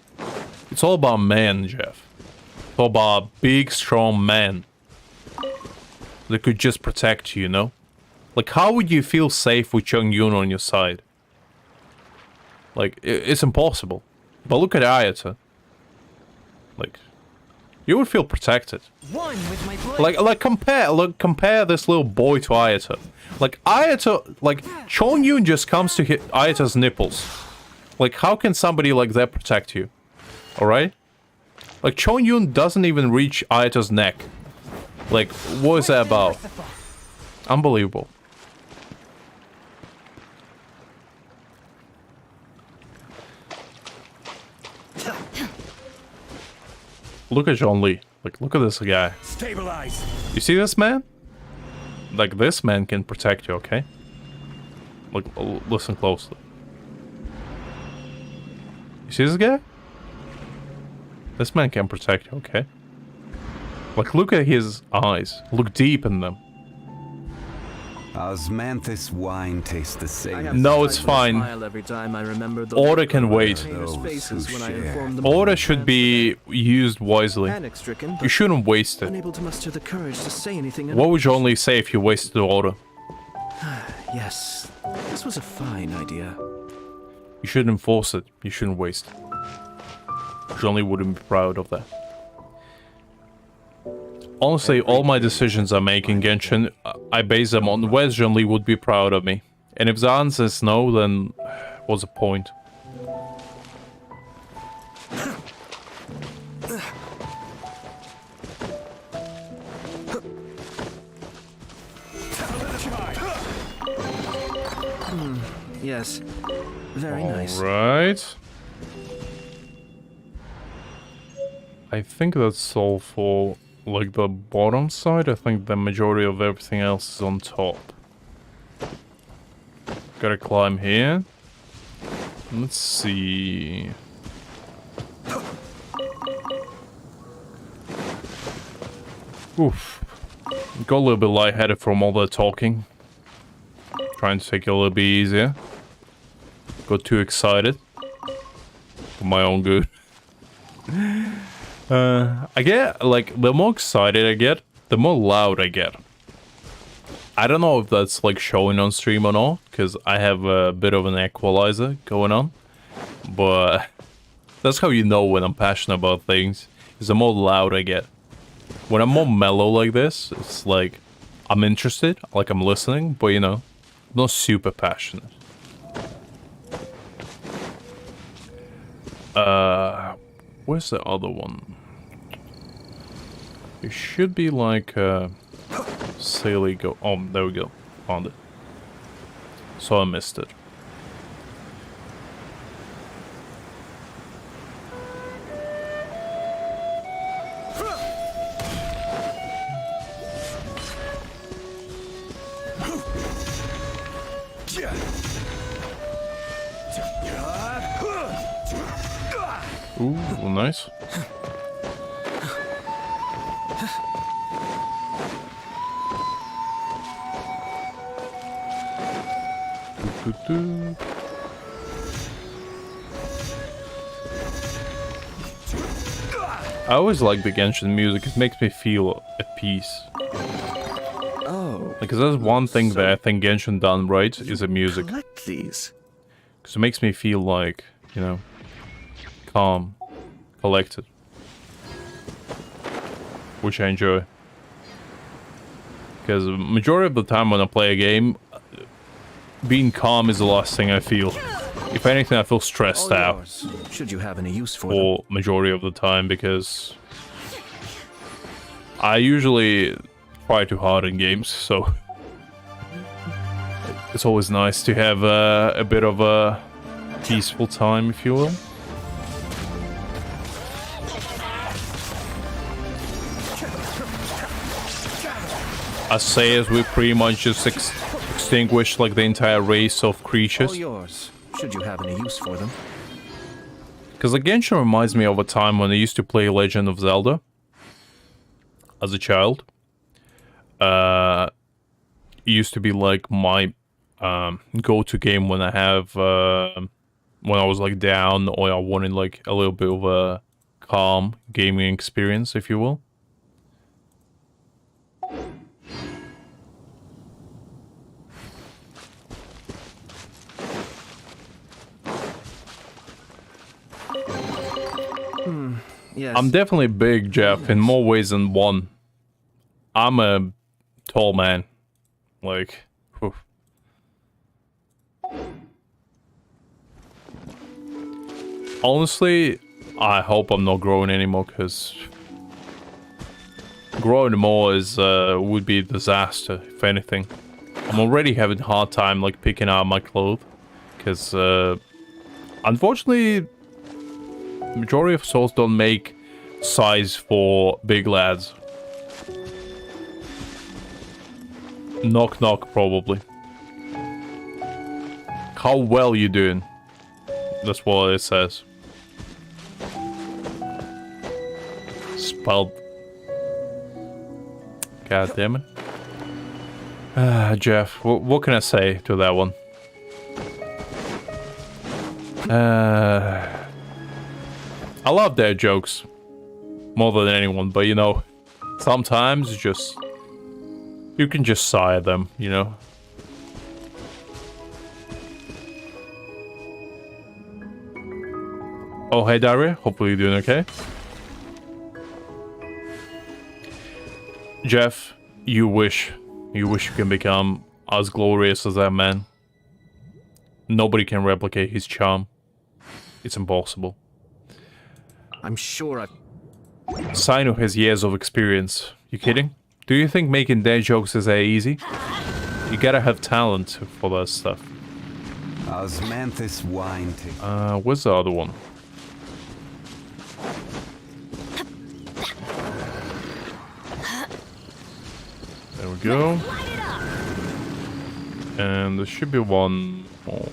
It's all about men, Jeff. It's all about big, strong men. That could just protect you, you know? Like, how would you feel safe with Chongyun on your side? Like, it's impossible. But look at Ayata. Like, you would feel protected. One with my blade. Like compare this little boy to Ayata. Like Ayata, like Chongyun just comes to hit Ayata's nipples. Like, how can somebody like that protect you? All right? Like Chongyun doesn't even reach Ayata's neck. Like, what is that about? Unbelievable. Look at John Lee. Like, look at this guy. Stabilize. You see this man? Like, this man can protect you, okay? Like, listen closely. You see this guy? This man can protect you, okay? Like, look at his eyes. Look deep in them. Osmanthus wine tastes the same. No, it's fine. Every time I remember the Order can wait. trainers' faces when I informed them Order should be used wisely. panic-stricken, You but shouldn't waste it. unable to muster the courage to say anything. What would you only say if you wasted the order? Yes, this was a fine idea. You should enforce it. You shouldn't waste it. Johnny wouldn't be proud of that. Honestly, all my decisions I make in Genshin, I base them on where John Lee would be proud of me. And if the answer is no, then what's the point? Yes, very nice. Alright. I think that's all for, like, the bottom side. I think the majority of everything else is on top. Gotta climb here. Let's see. Oof. Got a little bit lightheaded from all the talking. Trying to take it a little bit easier. Got too excited. For my own good. I get, like, the more excited I get, the more loud I get. I don't know if that's, like, showing on stream or not, because I have a bit of an equalizer going on. But that's how you know when I'm passionate about things, is the more loud I get. When I'm more mellow like this, it's like, I'm interested, like I'm listening, but, you know, I'm not super passionate. Where's the other one? It should be like Saley go. Oh, there we go. Found it. So I missed it. Ooh, nice. I always like the Genshin music. It makes me feel at peace. Oh, Because that's one thing that I think Genshin done right is the music. collect these. Because it makes me feel like, you know, calm, collected. Which I enjoy. Because the majority of the time when I play a game, being calm is the last thing I feel. If anything, I feel stressed All out. yours, should you have any use for them. For majority of the time, because I usually try too hard in games, so it's always nice to have a bit of a peaceful time, if you will. I say as we pretty much just extinguished like the entire race of creatures. All yours, should you have any use for them. Because the Genshin reminds me of a time when I used to play Legend of Zelda as a child. It used to be like my go-to game when I have when I was like down or I wanted like a little bit of a calm gaming experience, if you will. Yes. I'm definitely big, Jeff, in more ways than one. I'm a tall man. Like, whew. Honestly, I hope I'm not growing anymore, because growing more is would be a disaster, if anything. I'm already having a hard time, like, picking out my clothes, because, unfortunately, majority of stores don't make size for big lads. Knock knock, probably. How well you doing? That's what it says. Spelled. God damn it. Jeff, what can I say to that one? I love their jokes more than anyone, but you know, sometimes just you can just sigh at them, you know. Oh, hey Daria, hopefully you're doing okay. Jeff, you wish you can become as glorious as that man. Nobody can replicate his charm. It's impossible. I'm sure Sign of his years of experience. You kidding? Do you think making dad jokes is that easy? You gotta have talent for that stuff. Osmanthus wine taste. Where's the other one? There we go. And there should be one more.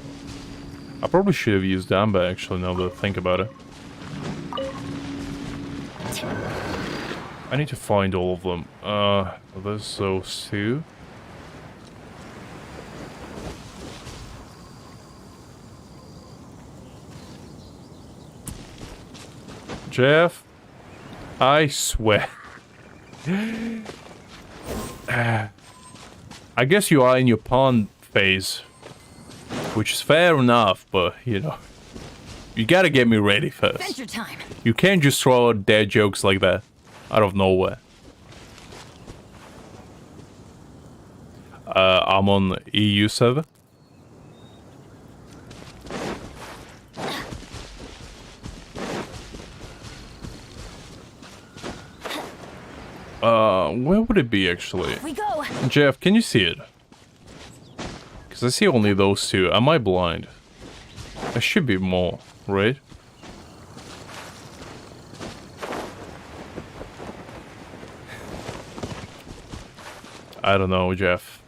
I probably should have used Amber actually, now that I think about it. I need to find all of them. There's those two. Jeff, I swear. I guess you are in your pawn phase, which is fair enough, but you know, you gotta get me ready first. Adventure time. You can't just throw out dad jokes like that out of nowhere. I'm on EU server. Where would it be actually? We go. Jeff, can you see it? Because I see only those two. Am I blind? There should be more, right? I don't know, Jeff.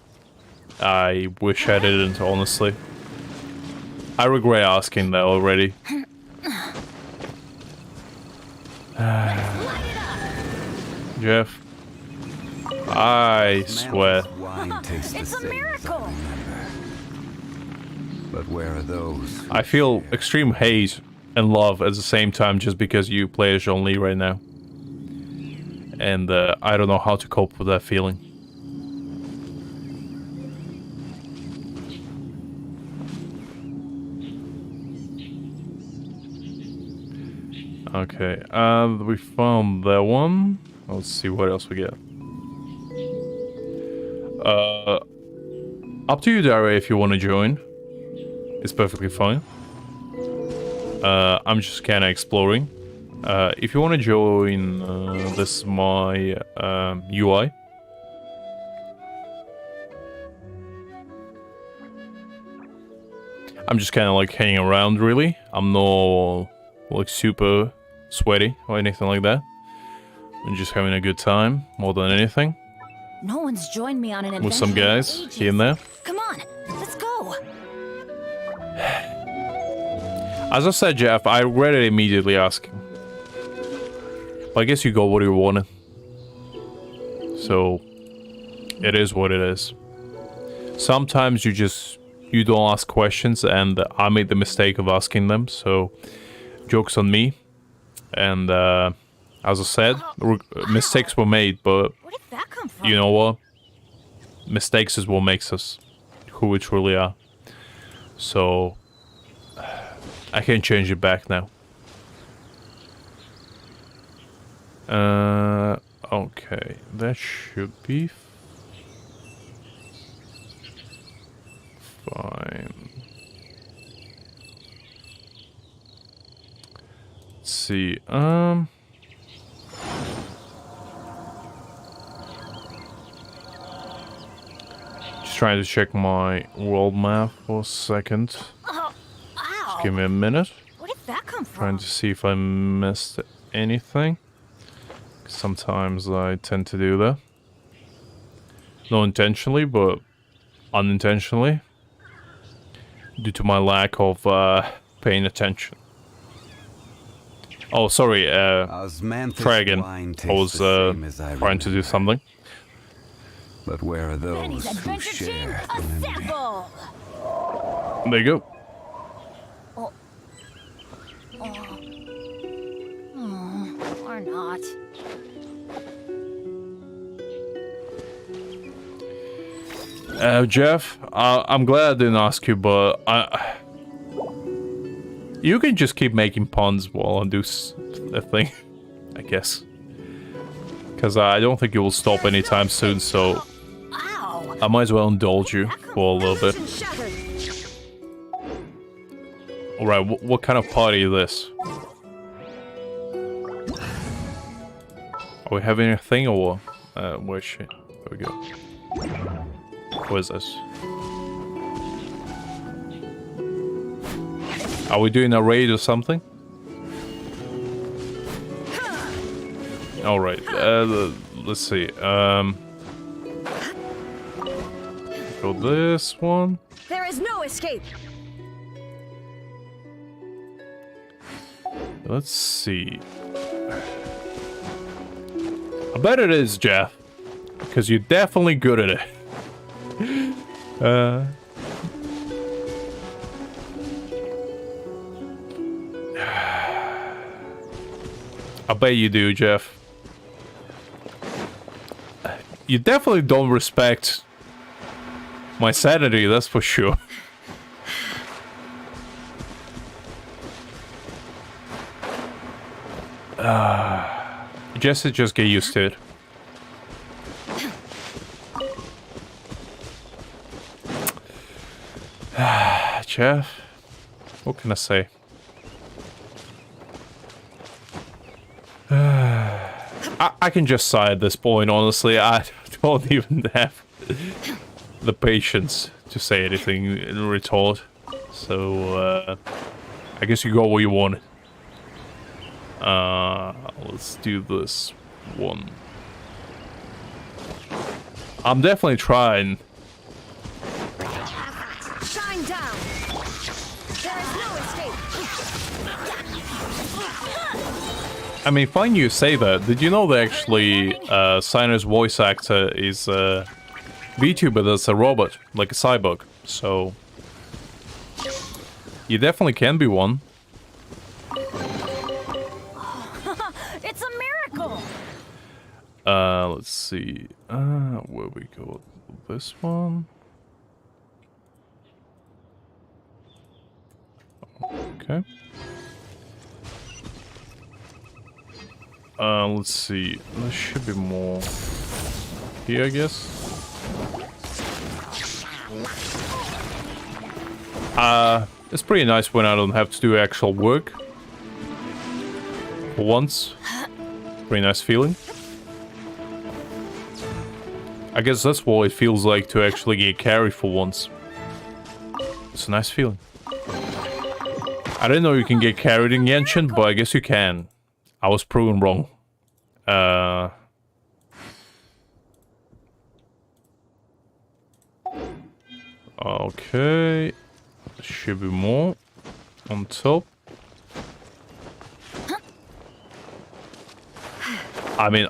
I wish I didn't, honestly. I regret asking that already. Jeff, I swear. Wine tastes the It's a same as I miracle. remember. But where are those? I feel extreme hate and love at the same time just because you play as Zhongli right now. And I don't know how to cope with that feeling. Okay, we found that one. Let's see what else we get. Up to you, Daria, if you want to join. It's perfectly fine. I'm just kind of exploring. If you want to join, this is my UI. I'm just kind of like hanging around, really. I'm not like super sweaty or anything like that. I'm just having a good time more than anything. No one's joined me on an adventure With some in guys ages. here and there. Come on, let's go. As I said, Jeff, I regret it immediately asking. But I guess you got what you wanted. So, it is what it is. Sometimes you don't ask questions, and I made the mistake of asking them, so joke's on me. And as I said, mistakes were made, but Where did that come from? you know what? Mistakes is what makes us who we truly are. So, I can change it back now. Okay, that should be fine. Let's see, just trying to check my world map for a second. Ow. Just give me a minute. Where did that come Trying from? to see if I missed anything. Sometimes I tend to do that. Not intentionally, but unintentionally. Due to my lack of paying attention. Oh, sorry, try again. I was trying to do something. But where are Benny's those who adventure team, share a the memory? sample. There you go. Or not. Jeff, I'm glad I didn't ask you, but you can just keep making puns while I do a thing, I guess. Because I don't think you will stop anytime soon, so Ow. I might as well indulge you for a little bit. Alright, what kind of party is this? Are we having a thing or what? Where's she? There we go. What is this? Are we doing a raid or something? Alright, let's see. Go this one. There is no escape. Let's see. I bet it is, Jeff. Because you're definitely good at it. I bet you do, Jeff. You definitely don't respect my sanity, that's for sure. Just get used to it. Jeff, what can I say? I can just sigh at this point, honestly. I don't even have the patience to say anything in retort. So, I guess you got what you wanted. Let's do this one. I'm definitely trying. Shine down. There is no escape. I mean, fine you say that. Did you know that actually Signer's voice actor is a VTuber that's a robot, like a cyborg? So, you definitely can be one. It's a miracle. Let's see. Where we go? This one. Okay. Let's see. There should be more here, I guess. It's pretty nice when I don't have to do actual work. For once. Pretty nice feeling. I guess that's what it feels like to actually get carried for once. It's a nice feeling. I didn't know you can get carried in Genshin, but I guess you can. I was proven wrong. Okay. Should be more on top. I mean,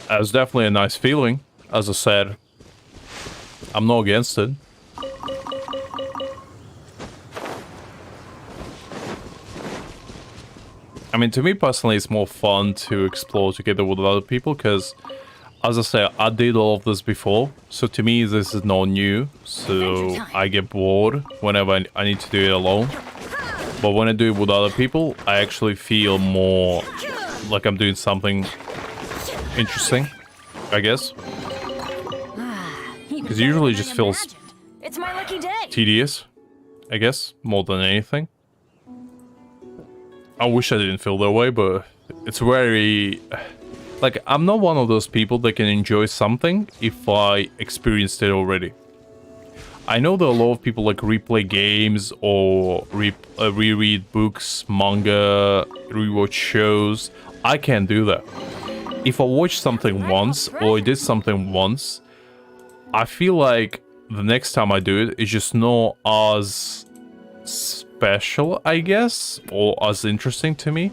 that's definitely a nice feeling. As I said, I'm not against it. I mean, to me personally, it's more fun to explore together with other people because, as I say, I did all of this before. So to me, this is not new. So I get bored whenever I need to do it alone. But when I do it with other people, I actually feel more like I'm doing something interesting, I guess. Because usually it just feels It's my lucky day. tedious, I guess, more than anything. I wish I didn't feel that way, but it's very... Like, I'm not one of those people that can enjoy something if I experienced it already. I know that a lot of people like replay games or reread books, manga, rewatch shows. I can't do that. If I watch something once or I did something once, I feel like the next time I do it, it's just not as special, I guess, or as interesting to me.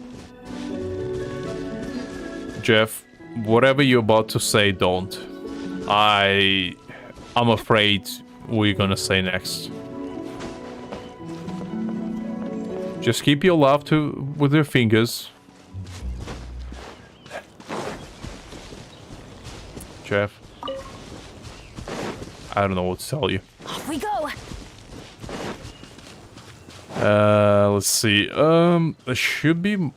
Jeff, whatever you're about to say, don't. I'm afraid what you're gonna say next. Just keep your laugh with your fingers. Jeff, I don't know what to tell you. Off we go. Let's see. There should be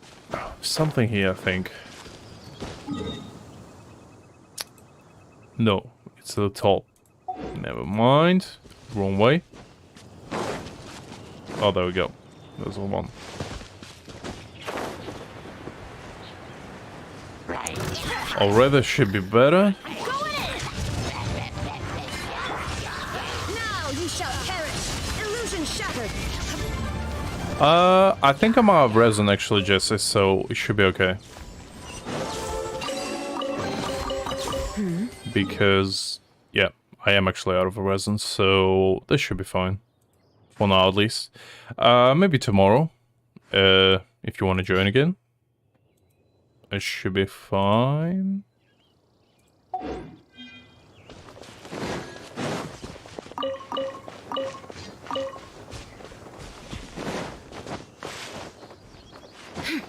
something here, I think. No, it's at the top. Never mind. Wrong way. Oh, there we go. There's the one. Already should be better. Now you shall perish. Illusion shattered. I think I'm out of resin actually, Jesse, so it should be okay. Because, yeah, I am actually out of resin, so this should be fine. For now, at least. Maybe tomorrow, if you want to join again. It should be fine.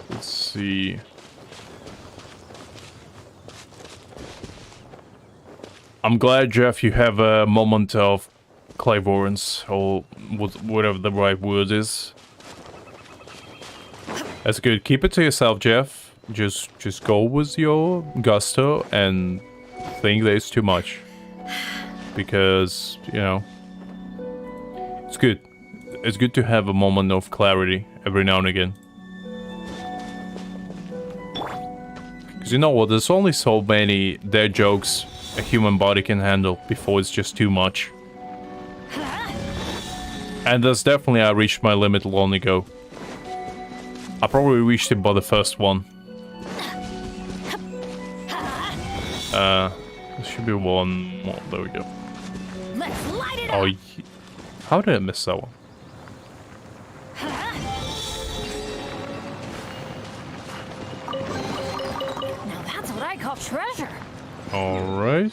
Let's see. I'm glad, Jeff, you have a moment of clairvoyance, or whatever the right word is. That's good. Keep it to yourself, Jeff. Just go with your gusto and think that it's too much. Because, you know, it's good. It's good to have a moment of clarity every now and again. Because you know what, there's only so many dead jokes a human body can handle before it's just too much. And that's definitely I reached my limit long ago. I probably reached it by the first one. There should be one more. There we go. Let's light it Oh, up. how did I miss that one? Now that's what I call treasure. Alright.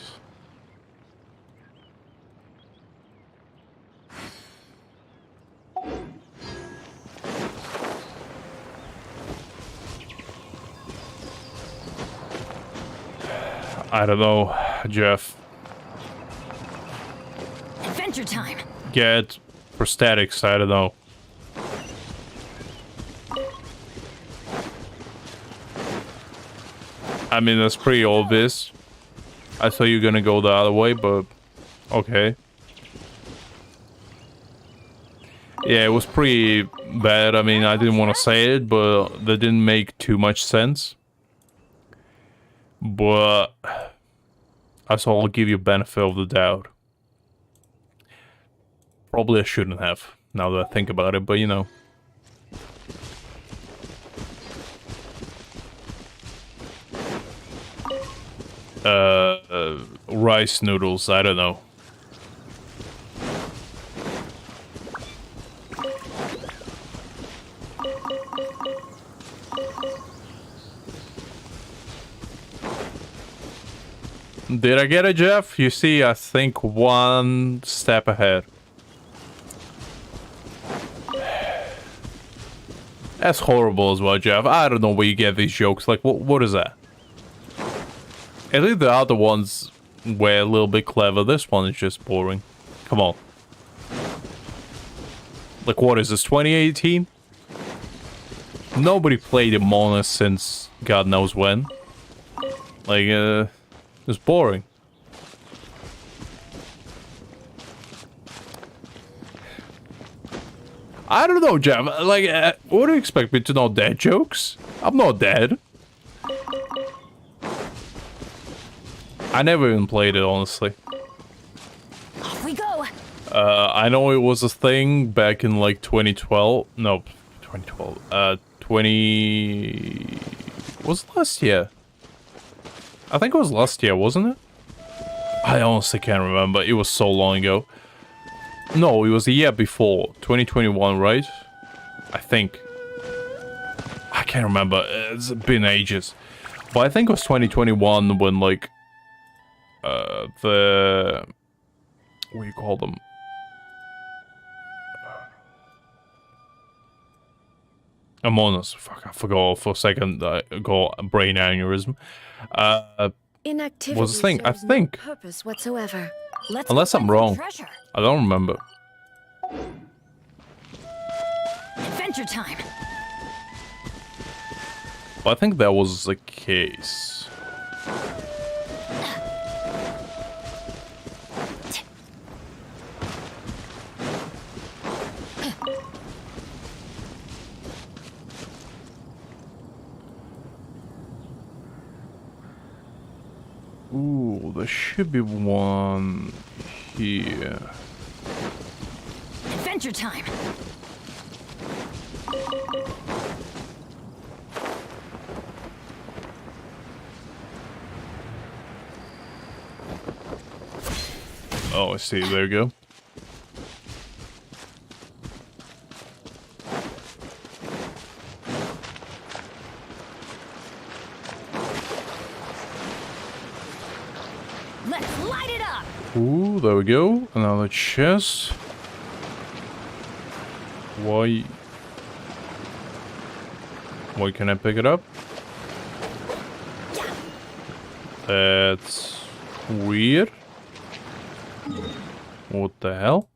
I don't know, Jeff. Adventure time. Get prosthetics, I don't know. I mean, that's pretty obvious. I thought you were gonna go the other way, but okay. Yeah, it was pretty bad. I mean, I didn't want to say it, but that didn't make too much sense. But I thought I'll give you benefit of the doubt. Probably I shouldn't have, now that I think about it, but you know. Rice noodles, I don't know. Did I get it, Jeff? You see, I think one step ahead. That's horrible as well, Jeff. I don't know where you get these jokes. Like, what is that? At least the other ones were a little bit clever. This one is just boring. Come on. Like, what is this, 2018? Nobody played Among Us since God knows when. Like, it's boring. I don't know, Jeff. Like, what do you expect me to know dad jokes? I'm not dead. I never even played it, honestly. Off we go. I know it was a thing back in like 2012. No, 2012. 20... Was it last year? I think it was last year, wasn't it? I honestly can't remember. It was so long ago. No, it was the year before. 2021, right? I think. I can't remember. It's been ages. But I think it was 2021 when, like, the... What do you call them? Among Us. Fuck, I forgot for a second. I got a brain aneurysm. Inactivity Was a thing, I serves no think. purpose whatsoever. Let's Unless go I'm find some wrong. treasure. I don't remember. Adventure time. But I think that was the case. Ooh, there should be one here. Adventure time. Oh, I see. There you go. Let's light it up. Ooh, there we go. Another chest. Why can I pick it up? That's weird. What the hell?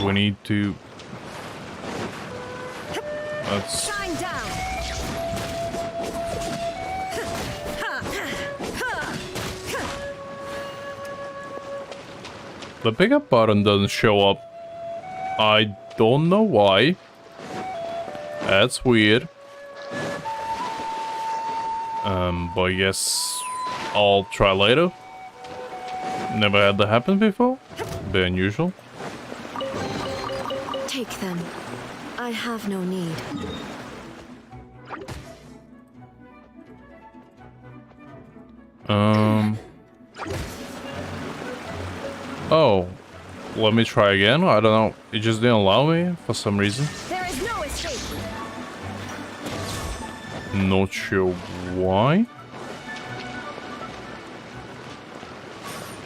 We need to... Let's... Shine down. The pickup button doesn't show up. I don't know why. That's weird. But I guess I'll try later. Never had that happen before. Bit unusual. Take them. I have no need. Oh. Let me try again. I don't know. It just didn't allow me for some reason. There is no escape. Not sure why.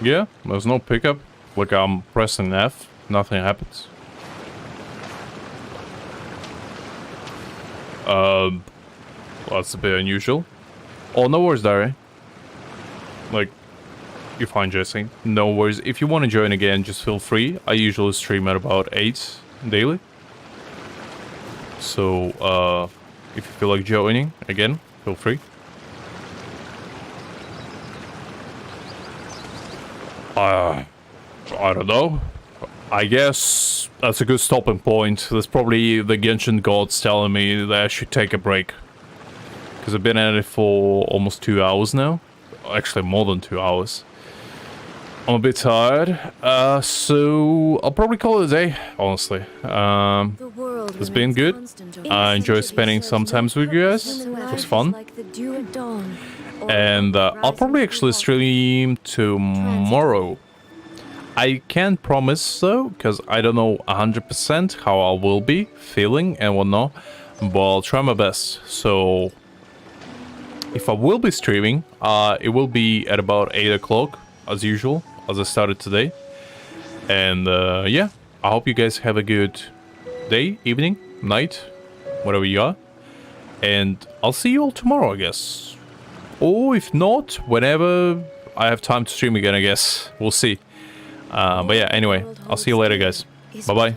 Yeah, there's no pickup. Like I'm pressing F, nothing happens. That's a bit unusual. Oh, no worries, Dari. Like, you're fine, Jesse. No worries. If you want to join again, just feel free. I usually stream at about 8 daily. So, if you feel like joining again, feel free. I don't know. I guess that's a good stopping point. That's probably the Genshin gods telling me that I should take a break. Because I've been at it for almost 2 hours now. Actually, more than 2 hours. I'm a bit tired. So I'll probably call it a day, honestly. It's been good. I enjoy spending some time with you guys. It was fun. And I'll probably actually stream tomorrow. I can't promise though, because I don't know 100% how I will be feeling and whatnot, but I'll try my best. So if I will be streaming, it will be at about 8 o'clock as usual, as I started today. And yeah, I hope you guys have a good day, evening, night, whatever you are. And I'll see you all tomorrow, I guess. Or if not, whenever I have time to stream again, I guess. We'll see. But yeah, anyway, I'll see you later, guys. Bye-bye.